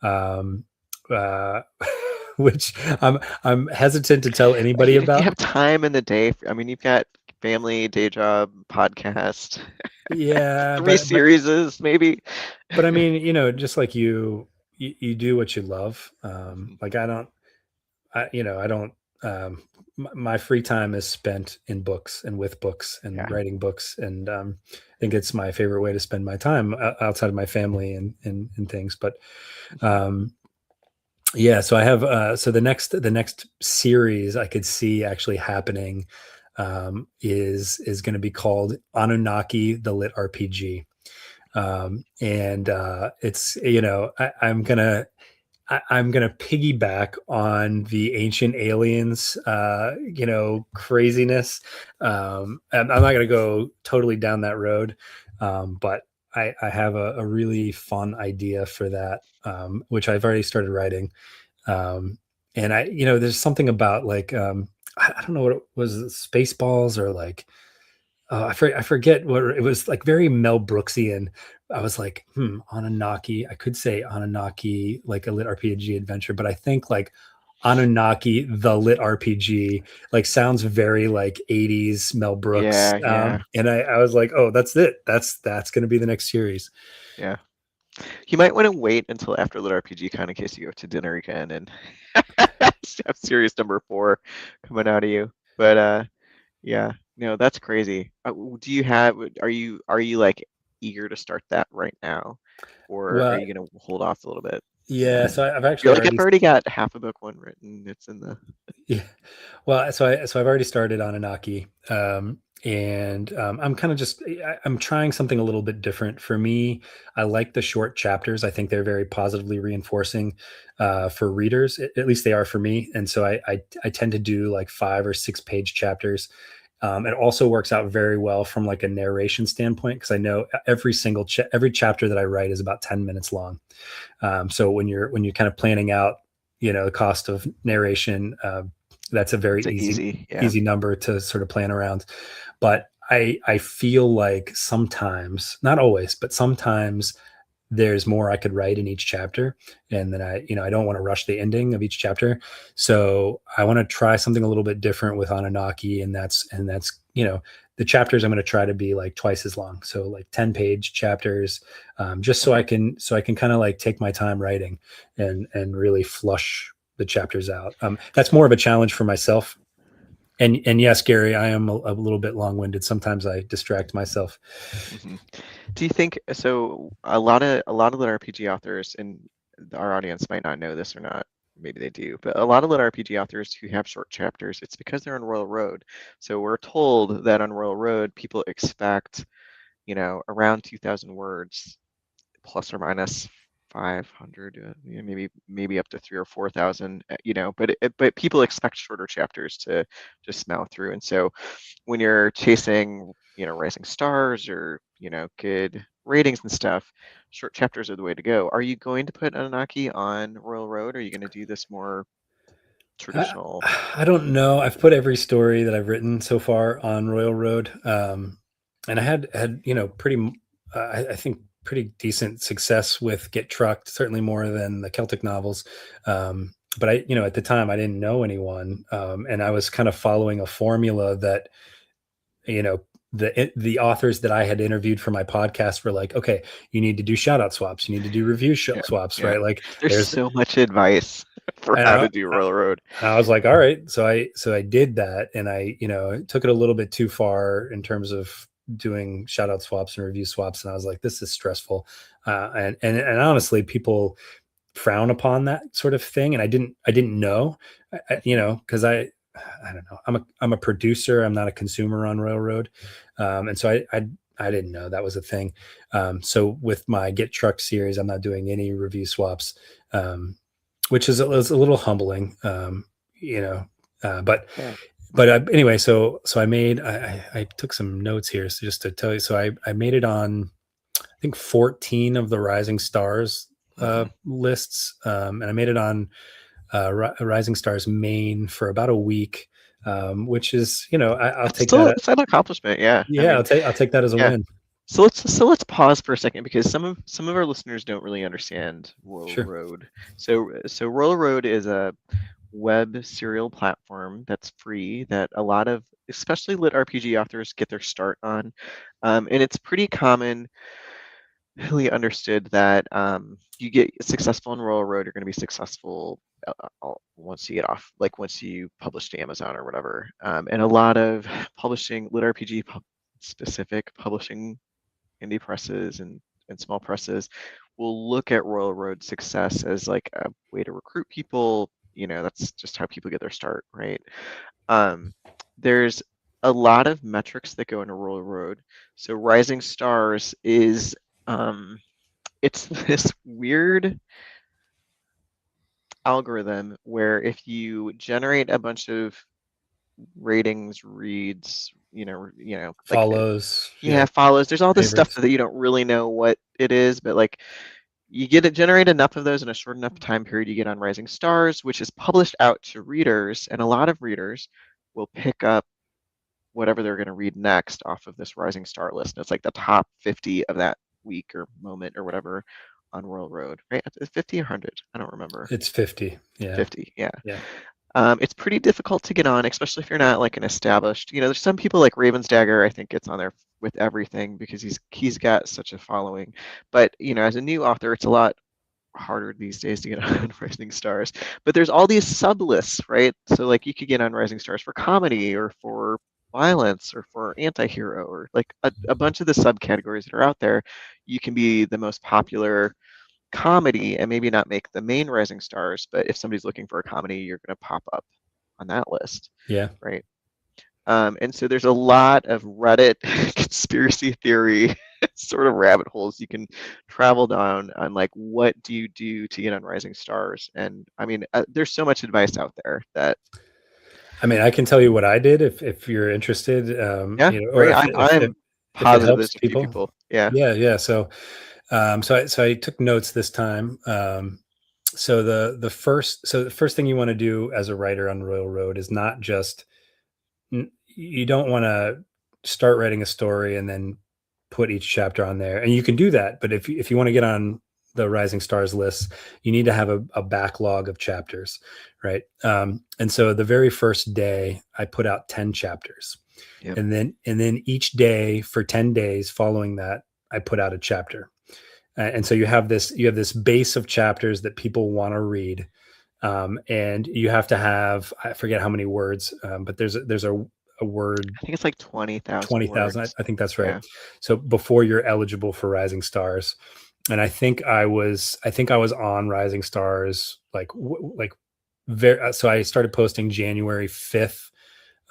um, uh, which I'm hesitant to tell anybody If you about. have time in the day, I mean, you've got family, day job, podcast, Yeah, three but series, maybe. but I mean, just like you do what you love. Mhm. Like I don't. My free time is spent in books and with books and Yeah. writing books, and I think it's my favorite way to spend my time outside of my family and things. But Mhm. um, yeah, so I have so the next series I could see actually happening, is going to be called Anunnaki: The Lit RPG, and it's I'm gonna piggyback on the ancient aliens, craziness. I'm not gonna go totally down that road, but I have a really fun idea for that, which I've already started writing. Um, and there's something about like, I don't know what it was, Spaceballs or like, I forget what it was, like very Mel Brooksian. I was like, Anunnaki. I could say Anunnaki, like a lit RPG adventure, but I think like Anunnaki, the lit RPG, like sounds very like 80s Mel Brooks. Yeah, yeah, And I was like, oh, that's it. That's going to be the next series. yeah. You might want to wait until after Lit RPG Con in case you go to dinner again and have series number 4 coming out of you. But yeah, no, that's crazy. Do you have? Are you like eager to start that right now, or are Well, you gonna hold off a little bit? yeah. So I've You're actually like, I've already, already got half a book 1 written. It's in the. yeah. Well, so I've already started Anunnaki, and I'm kind of I'm trying something a little bit different. For me, I like the short chapters. I think they're very positively reinforcing for readers. At least they are for me. And so I tend to do like 5 or 6 page chapters. It also works out very well from like a narration standpoint because I know every chapter that I write is about 10 minutes long. So when you're kind of planning out, the cost of narration, that's a very It's a easy easy, yeah. easy number to sort of plan around. But I feel like sometimes, not always, but sometimes there's more I could write in each chapter, and then I don't want to rush the ending of each chapter. So I want to try something a little bit different with Anunnaki, and that's the chapters I'm going to try to be like twice as long, so like 10-page chapters, just so Okay. I can kind of like take my time writing and really flush the chapters out. That's more of a challenge for myself. And yes, Gary, I am a little bit long-winded. Sometimes I distract myself. hmm Do you think so? A lot of the RPG authors in our audience might not know this or not. Maybe they do, but a lot of lit RPG authors who have short chapters, it's because they're on Royal Road. So we're told that on Royal Road, people expect, around 2,000 words plus or minus 500, maybe up to 3 or 4,000, but people expect shorter chapters to just smell through. And so when you're chasing, rising stars or, good ratings and stuff, short chapters are the way to go. Are you going to put Anunnaki on Royal Road, or are you going to do this more I, traditional? I don't know. I've put every story that I've written so far on Royal Road, and I had pretty, I think pretty decent success with Get Trucked. Certainly more than the Celtic novels. But at the time I didn't know anyone, and I was kind of following a formula that you know the authors that I had interviewed for my podcast were like, okay, you need to do shout out swaps, you need to do review Yeah, swaps, yeah. right? Like There's there's so much advice for and how to do Royal Road. I was like, all right. So I did that, and I took it a little bit too far in terms of doing shout out swaps and review swaps, and I was like, this is stressful. And honestly, people frown upon that sort of thing, and I didn't know, Mhm. because I don't know. I'm a producer. I'm not a consumer on Railroad, and so I didn't know that was a thing. So with my Get Truck series, I'm not doing any review swaps, um, which is a little humbling, you know. Yeah. Anyway, so I took some notes here, so just to tell you. So I made it on, I think, 14 of the Rising Stars Mhm. lists, and I made it on Rising Stars main for about a week, which is, I'll That's take that. still it's an accomplishment. Yeah. I Yeah, mean, I'll take that as a yeah. win. So let's pause for a second because some of our listeners don't really understand Royal Sure. Road. So Royal Road is a web serial platform that's free that a lot of especially lit RPG authors get their start on, and it's pretty commonly understood that you get successful in Royal Road, you're going to be successful once you get off, like once you publish to Amazon or whatever. And a lot of publishing lit RPG specific publishing indie presses and small presses will look at Royal Road success as like a way to recruit people. That's just how people get their start, right? Um, there's a lot of metrics that go into Royal Road. So Rising Stars is it's this weird algorithm where if you generate a bunch of ratings, reads, like Follows. yeah, Yeah. follows. There's all this stuff Favorites. that you don't really know what it is, but like you get to generate enough of those in a short enough time period, you get on Rising Stars, which is published out to readers, and a lot of readers will pick up whatever they're going to read next off of this Rising Star list. And it's like the top 50 of that week or moment or whatever on Royal Road, right? 50 or 100? I don't remember. It's 50. Yeah. 50, yeah. Yeah. It's pretty difficult to get on, especially if you're not like an established. There's some people like Raven's Dagger, I think gets on there with everything because he's got such a following. But as a new author, it's a lot harder these days to get on Rising Stars. But there's all these sub lists, right? So like you could get on Rising Stars for comedy or for violence or for anti-hero or like a bunch of the subcategories that are out there. You can be the most popular comedy and maybe not make the main Rising Stars, but if somebody's looking for a comedy, you're going to pop up on that list, Yeah. right? And so there's a lot of Reddit conspiracy theory sort of rabbit holes you can travel down on, like what do you do to get on Rising Stars? And I mean, there's so much advice out there that I mean, I can tell you what I did if you're interested, yeah, or great. if I'm if if, I'm if it positive helps there's a few people. people. Yeah. Yeah, yeah. So I took notes this time. So the first thing you want to do as a writer on Royal Road is not just, you don't want to start writing a story and then put each chapter on there, and you can do that. But if you want to get on the Rising Stars list, you need to have a backlog of chapters, right? And so the very first day, I put out 10 chapters, Yep. and then each day for 10 days following that, I put out a chapter. And so you have this base of chapters that people want to read, and you have to have, I forget how many words, but there's a word I think it's like 20,000 20,000. I, words. I think that's right. Yeah. So before you're eligible for Rising Stars, and I think I was on Rising Stars like very. So I started posting January 5th.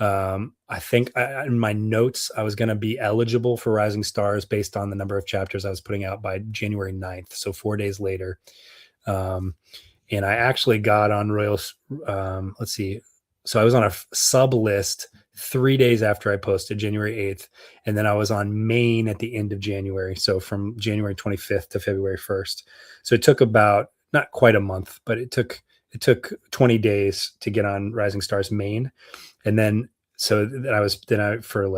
I think in my notes I was going to be eligible for Rising Stars based on the number of chapters I was putting out by January 9th. So 4 days later. Um, and I actually got on Royals. Let's see. So I was on a sub list 3 days after I posted, January 8th, and then I was on main at the end of January. So from January 25th to February 1st. So it took about not quite a month, but it took 20 days to get on Rising Stars main, and then so then I for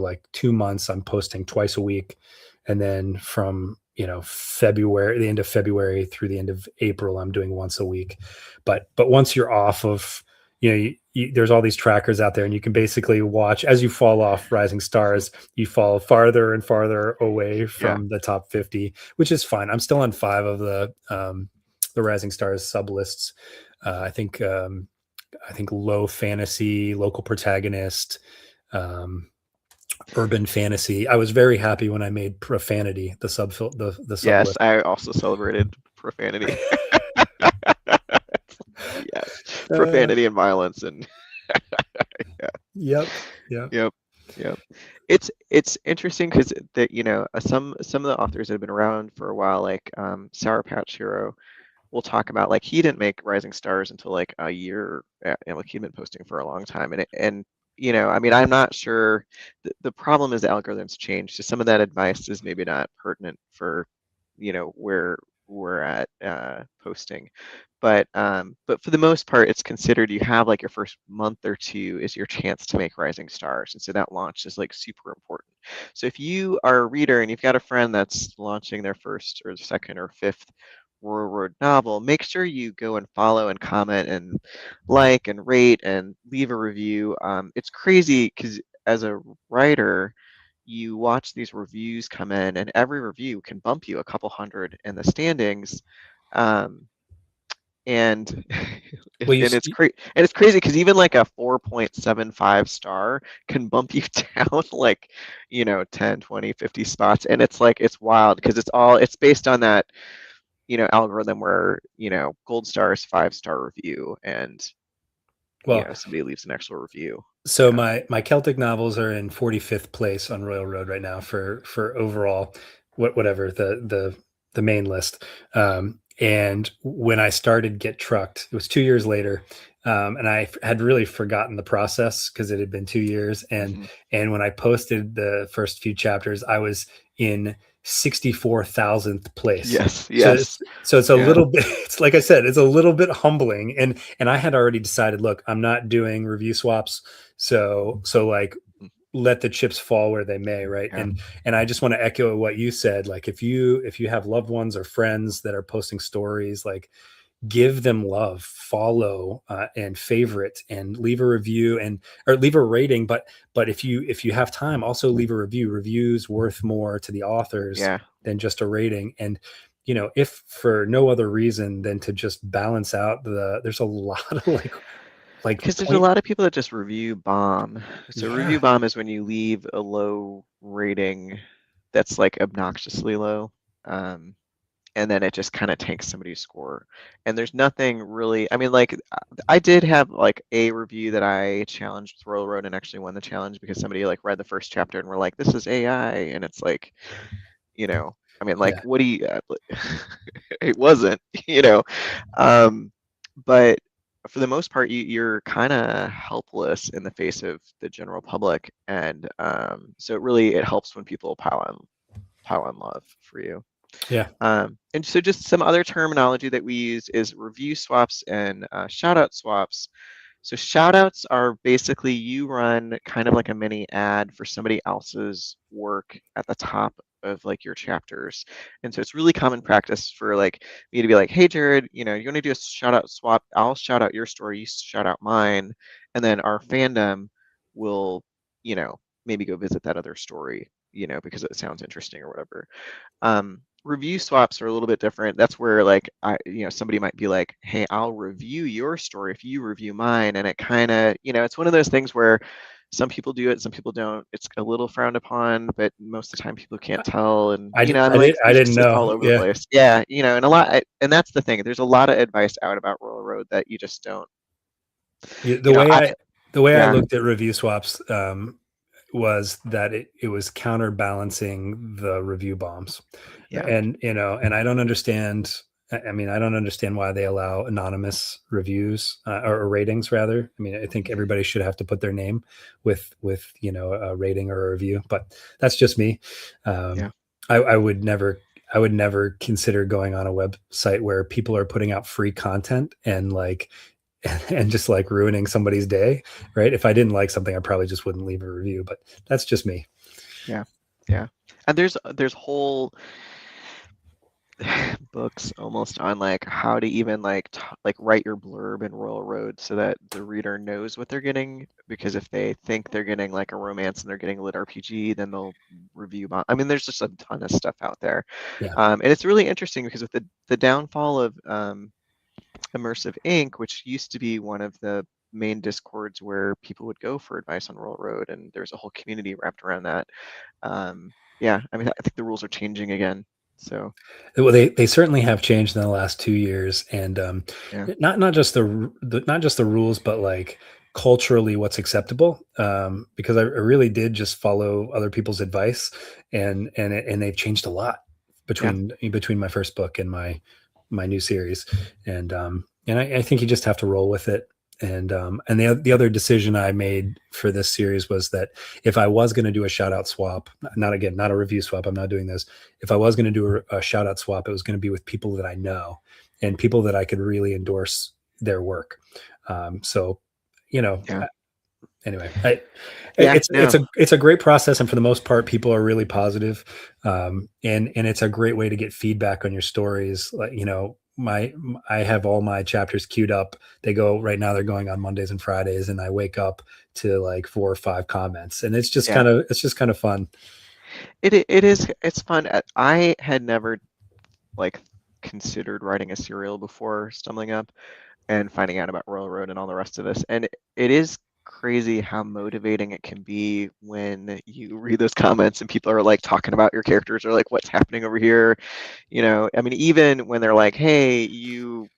like 2 months I'm posting twice a week, and then from February, the end of February through the end of April, I'm doing once a week. But once you're off of, there's all these trackers out there, and you can basically watch as you fall off Rising Stars, you fall farther and farther away Yeah. from the top 50, which is fine. I'm still on 5 of the Rising Stars sub lists. I think low fantasy, local protagonist, um, urban fantasy. I was very happy when I made profanity the sub Yes, list. I also celebrated profanity. Yes, Uh, profanity and violence, and yeah, yep, yep. yep, yep. It's interesting because that some of the authors that have been around for a while, like Sour Patch Hero, will talk about like he didn't make Rising Stars until like a year, like he'd been posting for a long time, and I mean, I'm not sure. The problem is the algorithms change, so some of that advice is maybe not pertinent for where we're at posting, but for the most part it's considered you have like your first month or two is your chance to make Rising Stars, and so that launch is like super important. So if you are a reader and you've got a friend that's launching their first or second or fifth Royal Road novel, make sure you go and follow and comment and like and rate and leave a review. It's crazy because as a writer, you watch these reviews come in, and every review can bump you a couple hundred in the standings. Um, and Well, and it's crazy because even like a 4.75 star can bump you down like 10, 20, 50 spots, and it's like it's wild because it's based on that algorithm where gold star is 5-star review, and well, somebody leaves an actual review. so Yeah. my Celtic novels are in 45th place on Royal Road right now for overall, whatever the main list. And when I started Get Trucked, it was 2 years later, and I had really forgotten the process because it had been 2 years. And Hmm. and when I posted the first few chapters, I was in 64,000th place. Yes, So yes. it's a Yeah. little bit. It's like I said, it's a little bit humbling, and I had already decided, look, I'm not doing review swaps, so like Mhm. let the chips fall where they may, right? Yeah. And I just want to echo what you said. Like if you have loved ones or friends that are posting stories, like give them love, follow, and favorite, and leave a review, and or leave a rating. But if you have time, also leave a review. Reviews worth more to the authors Yeah. than just a rating. And if for no other reason than to just balance out there's a lot of like Because there's a point. lot of people that just review bomb. So review Yeah. bomb is when you leave a low rating that's like obnoxiously low. Um, and then it just kind of tanks somebody's score. And there's nothing really, I mean, like I did have like a review that I challenged with Royal Road and actually won the challenge because somebody like read the first chapter and were like, this is AI. And it's like, I mean, like, Yeah. what do you, it wasn't, you know. Um, but for the most part, you're kind of helpless in the face of the general public, and so it helps when people pile on love for you. Yeah. And so just some other terminology that we use is review swaps and shout out swaps. So shout outs are basically you run kind of like a mini ad for somebody else's work at the top of like your chapters. And so it's really common practice for like me to be like, hey Jared, you want to do a shout out swap? I'll shout out your story, you shout out mine, and then our fandom will, maybe go visit that other story, because it sounds interesting or whatever. Review swaps are a little bit different. That's where like somebody might be like, "Hey, I'll review your story if you review mine," and it kind of, it's one of those things where some people do it, some people don't. It's a little frowned upon, but most of the time people can't tell, and I mean, like I there's didn't just it's all know. over the Yeah. place. Yeah, and and that's the thing. There's a lot of advice out about Royal Road that you just don't. Yeah, You know, I the way I yeah, looked at review swaps was that it was counterbalancing the review bombs, yeah, and and I don't understand. I mean, I don't understand why they allow anonymous reviews or ratings rather. I mean, I think mhm, everybody should have to put their name with a rating or a review, but that's just me. yeah, I would never. I would never consider going on a website where people are putting out free content and like and just like ruining somebody's day, right? If I didn't like something, I probably just wouldn't leave a review, but that's just me. yeah, yeah. And there's whole books almost on like how to even like like write your blurb in Royal Road so that the reader knows what they're getting, because if they think they're getting like a romance and they're getting a lit RPG, then they'll review I mean, there's just a ton of stuff out there. Yeah. And it's really interesting because with the downfall of Immersive Inc., which used to be one of the main discords where people would go for advice on Royal Road, and there's a whole community wrapped around that. Yeah, I mean, I think the rules are changing again. So Well, they certainly have changed in the last 2 years, and yeah, not just not just the rules, but like culturally what's acceptable. Because I really did just follow other people's advice, and they've changed a lot yeah, between my first book and my new series, and I think you just have to roll with it. And the other decision I made for this series was that if I was going to do a shout out swap, not a review swap, I'm not doing this. If I was going to do a shout out swap, it was going to be with people that I know and people that I could really endorse their work. So, you know, yeah, anyway, yeah. No, it's a great process, and for the most part, people are really positive, and it's a great way to get feedback on your stories. Like I have all my chapters queued up. They go right now. They're going on Mondays and Fridays, and I wake up to like 4 or 5 comments, and yeah. it's just kind of fun. It is. It's fun. I had never like considered writing a serial before stumbling up and finding out about Royal Road and all the rest of this. And it is crazy how motivating it can be when you read those comments and people are like talking about your characters or like what's happening over here. I mean, even when they're like, hey, you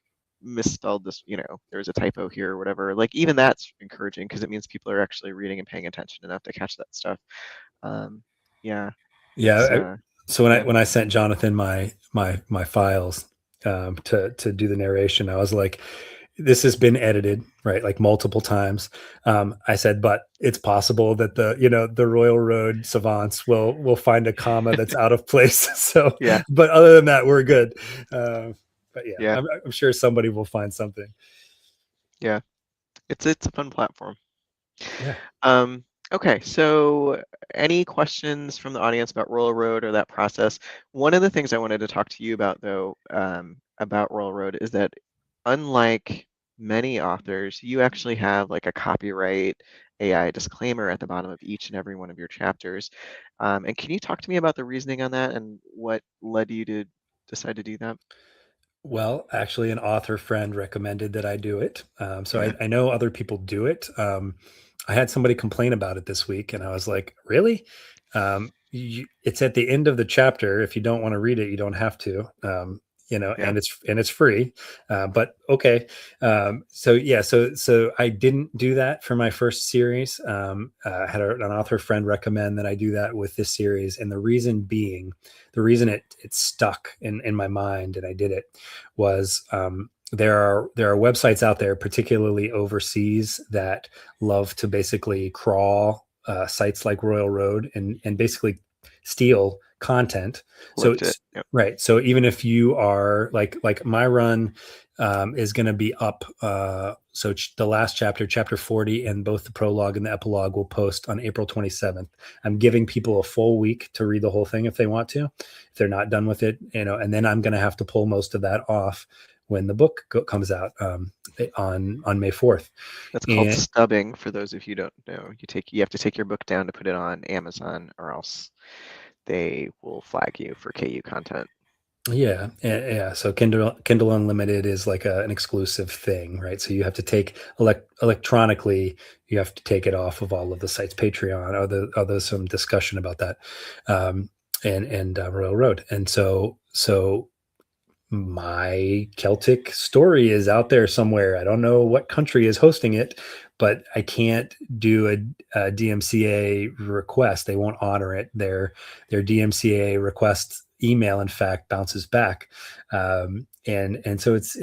misspelled this, there's a typo here or whatever. Like even that's encouraging because it means people are actually reading and paying attention enough to catch that stuff. Um, yeah, Yeah. it's So yeah, when I sent Jonathan my files to do the narration, I was like, this has been edited, right, like multiple times. I said, but it's possible that the Royal Road savants will find a comma that's out of place. So, yeah, but other than that, we're good. But yeah, yeah, I'm sure somebody will find something. yeah. It's a fun platform. Yeah. Okay, so any questions from the audience about Royal Road or that process? One of the things I wanted to talk to you about, though, about Royal Road is that unlike many authors, you actually have like a copyright AI disclaimer at the bottom of each and every one of your chapters. And can you talk to me about the reasoning on that and what led you to decide to do that? Well, actually, an author friend recommended that I do it. So Yeah, I know other people do it. I had somebody complain about it this week, and I was like, "Really? It's at the end of the chapter. If you don't want to read it, you don't have to. yeah, And it's free. But okay. So yeah, so I didn't do that for my first series. I had an author friend recommend that I do that with this series, and the reason it stuck in my mind, and I did it was there are websites out there, particularly overseas, that love to basically crawl sites like Royal Road and basically steal content. So Lift it. it's Yep. right. So even if you are like my run is going to be up. So the last chapter, chapter 40, and both the prologue and the epilogue will post on April 27th. I'm giving people a full week to read the whole thing if they want to, if they're not done with it, and then I'm going to have to pull most of that off when the book comes out on May 4th. That's called And stubbing. For those of you who don't know, you have to take your book down to put it on Amazon, or else they will flag you for KU content. yeah. So Kindle Unlimited is like an exclusive thing, right? So you have to take electronically. You have to take it off of all of the sites. Patreon, there's some discussion about that, and Royal Road, and so my Celtic story is out there somewhere. I don't know what country is hosting it, but I can't do a DMCA request. They won't honor it. Their DMCA request email, in fact, bounces back. And so it's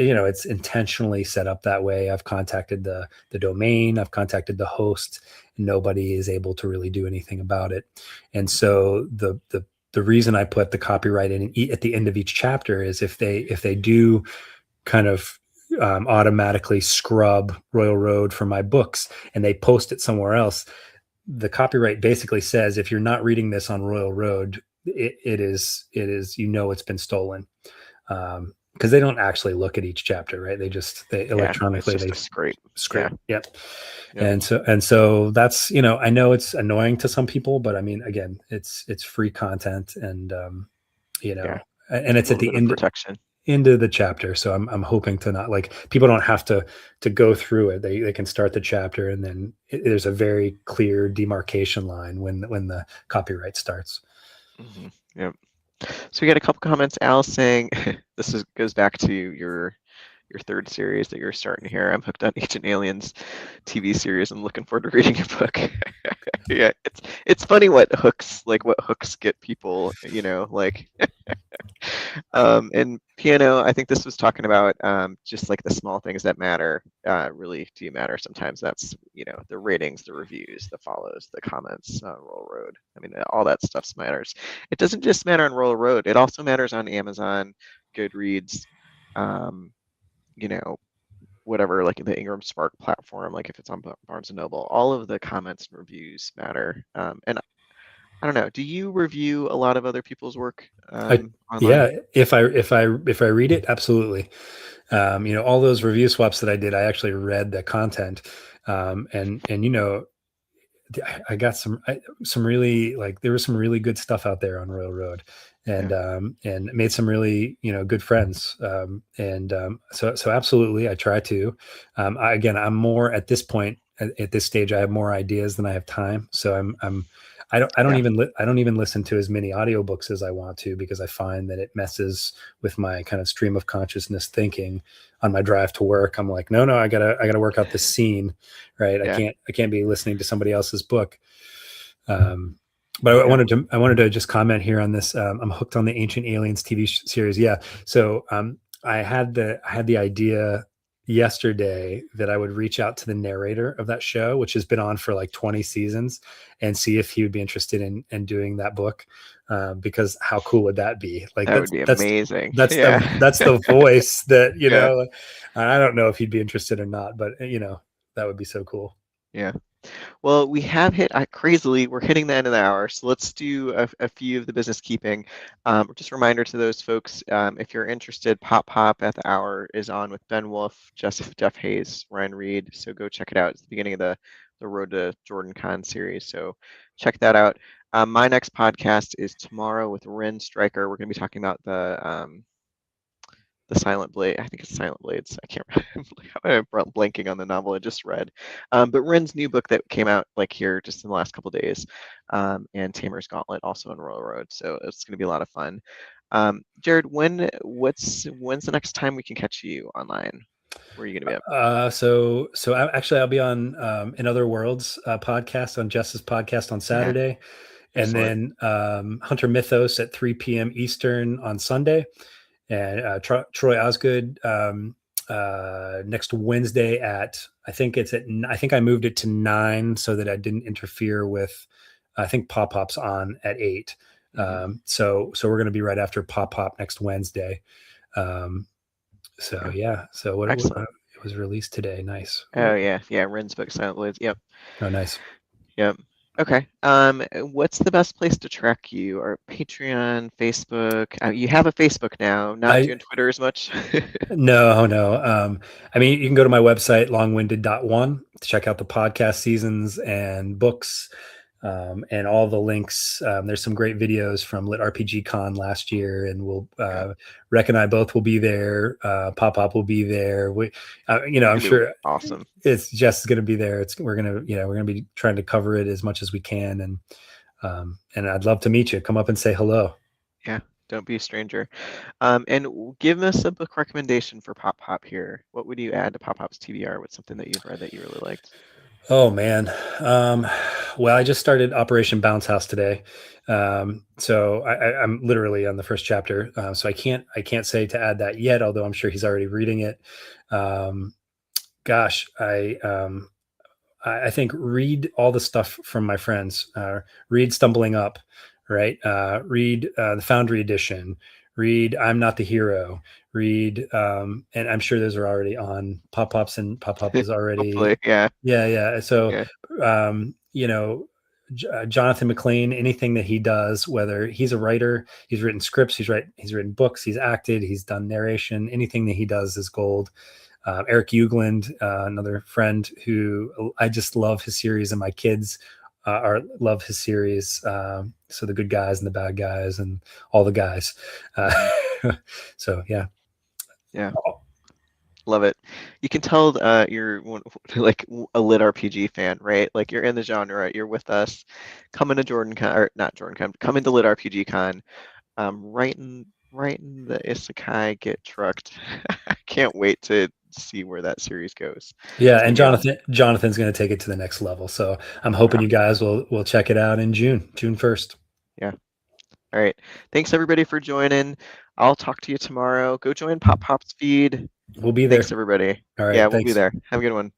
intentionally set up that way. I've contacted the domain, I've contacted the host, and nobody is able to really do anything about it. And so the reason I put the copyright in at the end of each chapter is if they do kind of automatically scrub Royal Road from my books and they post it somewhere else, the copyright basically says if you're not reading this on Royal Road, it is it's been stolen, because they don't actually look at each chapter, right? They Yeah, it's electronically just they a scrape. Yeah. scrape. Yep. Yep. And so that's, I know it's annoying to some people, but I mean, again, it's free content, and you Yeah. know and A it's at little the bit of protection. end of the chapter, so I'm hoping to not, like, people don't have to go through it. They can start the chapter, and then there's a very clear demarcation line when the copyright starts. Yep. So we got a couple comments. Al saying goes back to your third series that you're starting here. I'm hooked on Ancient Aliens TV series. I'm looking forward to reading your book. Yeah, it's funny what hooks get people, like and piano, I think this was talking about just like the small things that matter really do matter sometimes. That's, the ratings, the reviews, the follows, the comments on Roll Road. I mean, all that stuff matters. It doesn't just matter on Roll Road, it also matters on Amazon, Goodreads, um, you know, whatever, like the Ingram Spark platform, like if it's on Barnes and Noble, all of the comments and reviews matter. And I don't know, do you review a lot of other people's work I online? Yeah, if I read it, absolutely. All those review swaps that I did, I actually read the content, and I got some really, like, there was some really good stuff out there on Royal Road, Yeah. and made some really, good friends. So absolutely, I try to. Again, I'm more at this point, at this stage, I have more ideas than I have time. So Yeah. I don't even listen to as many audiobooks as I want to, because I find that it messes with my kind of stream of consciousness thinking on my drive to work. I'm like, no, I gotta work out this scene, right? Yeah. I can't be listening to somebody else's book. But Yeah. I wanted to just comment here on this. I'm hooked on the Ancient Aliens TV series. Yeah. So I had the idea yesterday that I would reach out to the narrator of that show, which has been on for like 20 seasons, and see if he would be interested in doing that book. Because how cool would that be? Like, That would be amazing. Yeah. that's the voice that, Yeah. I don't know if he'd be interested or not, but that would be so cool. Yeah. Well, we have hit crazily, we're hitting the end of the hour, so let's do a few of the business keeping. Just a reminder to those folks, if you're interested, Pop Pop at the Hour is on with Ben Wolf, Jeff Hayes, Ryan Reed. So go check it out. It's the beginning of the Road to Jordan Con series. So check that out. My next podcast is tomorrow with Ren Stryker. We're going to be talking about the Silent Blade. I think it's Silent Blades. I can't remember. I'm blanking on the novel I just read. But Ren's new book that came out like here just in the last couple of days, and Tamer's Gauntlet also on Royal Road. So it's going to be a lot of fun. Jared, when's the next time we can catch you online? Where are you going to be at? Actually, I'll be on In Other Worlds podcast, on Jess's podcast, on Yeah, Saturday, and excellent. then Hunter Mythos at 3 p.m. Eastern on Sunday, and Troy Osgood next Wednesday at, I think I moved it to 9 so that I didn't interfere with, I think Pop Pop's on at 8. Mhm. So we're going to be right after Pop Pop next Wednesday. Um, so Yeah. yeah, so Excellent. it was released today. Nice. Oh yeah, yeah. Ren's book, Silent Blades. Yep, Oh, nice. yep. Okay. What's the best place to track you? Or Patreon, Facebook? You have a Facebook now. Not I doing Twitter as much. No, no. I mean, you can go to my website, longwinded.one, to check out the podcast seasons and books, and all the links. There's some great videos from Lit RPG Con last year, and Yeah, Reck and I both will be there. Pop Pop will be there. I'm it'll be sure awesome. it's just going to be there. We're gonna be trying to cover it as much as we can, and I'd love to meet you. Come up and say hello. Yeah, don't be a stranger. Give us a book recommendation for Pop Pop here. What would you add to Pop Pop's TBR? What's something that you've read that you really liked? Oh man. Um, well, I just started Operation Bounce House today. So I'm literally on the first chapter. So I can't say to add that yet, although I'm sure he's already reading it. Um, gosh, I think read all the stuff from my friends. Read Stumbling Up, right? Read the Foundry Edition. Read I'm Not the Hero. Read, and I'm sure those are already on Pop Pops, and Pop Pop is already, Hopefully, yeah, yeah, yeah. So, yeah. you know, Jonathan McLean, anything that he does, whether he's a writer, he's written scripts, he's written books, he's acted, he's done narration, anything that he does is gold. Eric Ugland, another friend who I just love his series, and my kids love his series. So the good guys and the bad guys and all the guys. Mhm. So yeah. Yeah, love it. You can tell you're like a lit RPG fan, right? Like you're in the genre, you're with us. Coming to Jordan Con, or not Jordan Con, coming to Lit RPG Con. Writing the Isekai Get Trucked. I can't wait to see where that series goes. Yeah, It's gonna and be awesome. Jonathan's going to take it to the next level. So I'm hoping Wow. you guys will check it out in June 1st. Yeah. All right. Thanks everybody for joining. I'll talk to you tomorrow. Go join Pop Pop's feed. We'll be there. Thanks everybody. All Yeah, right, we'll be thanks. there. Have a good one.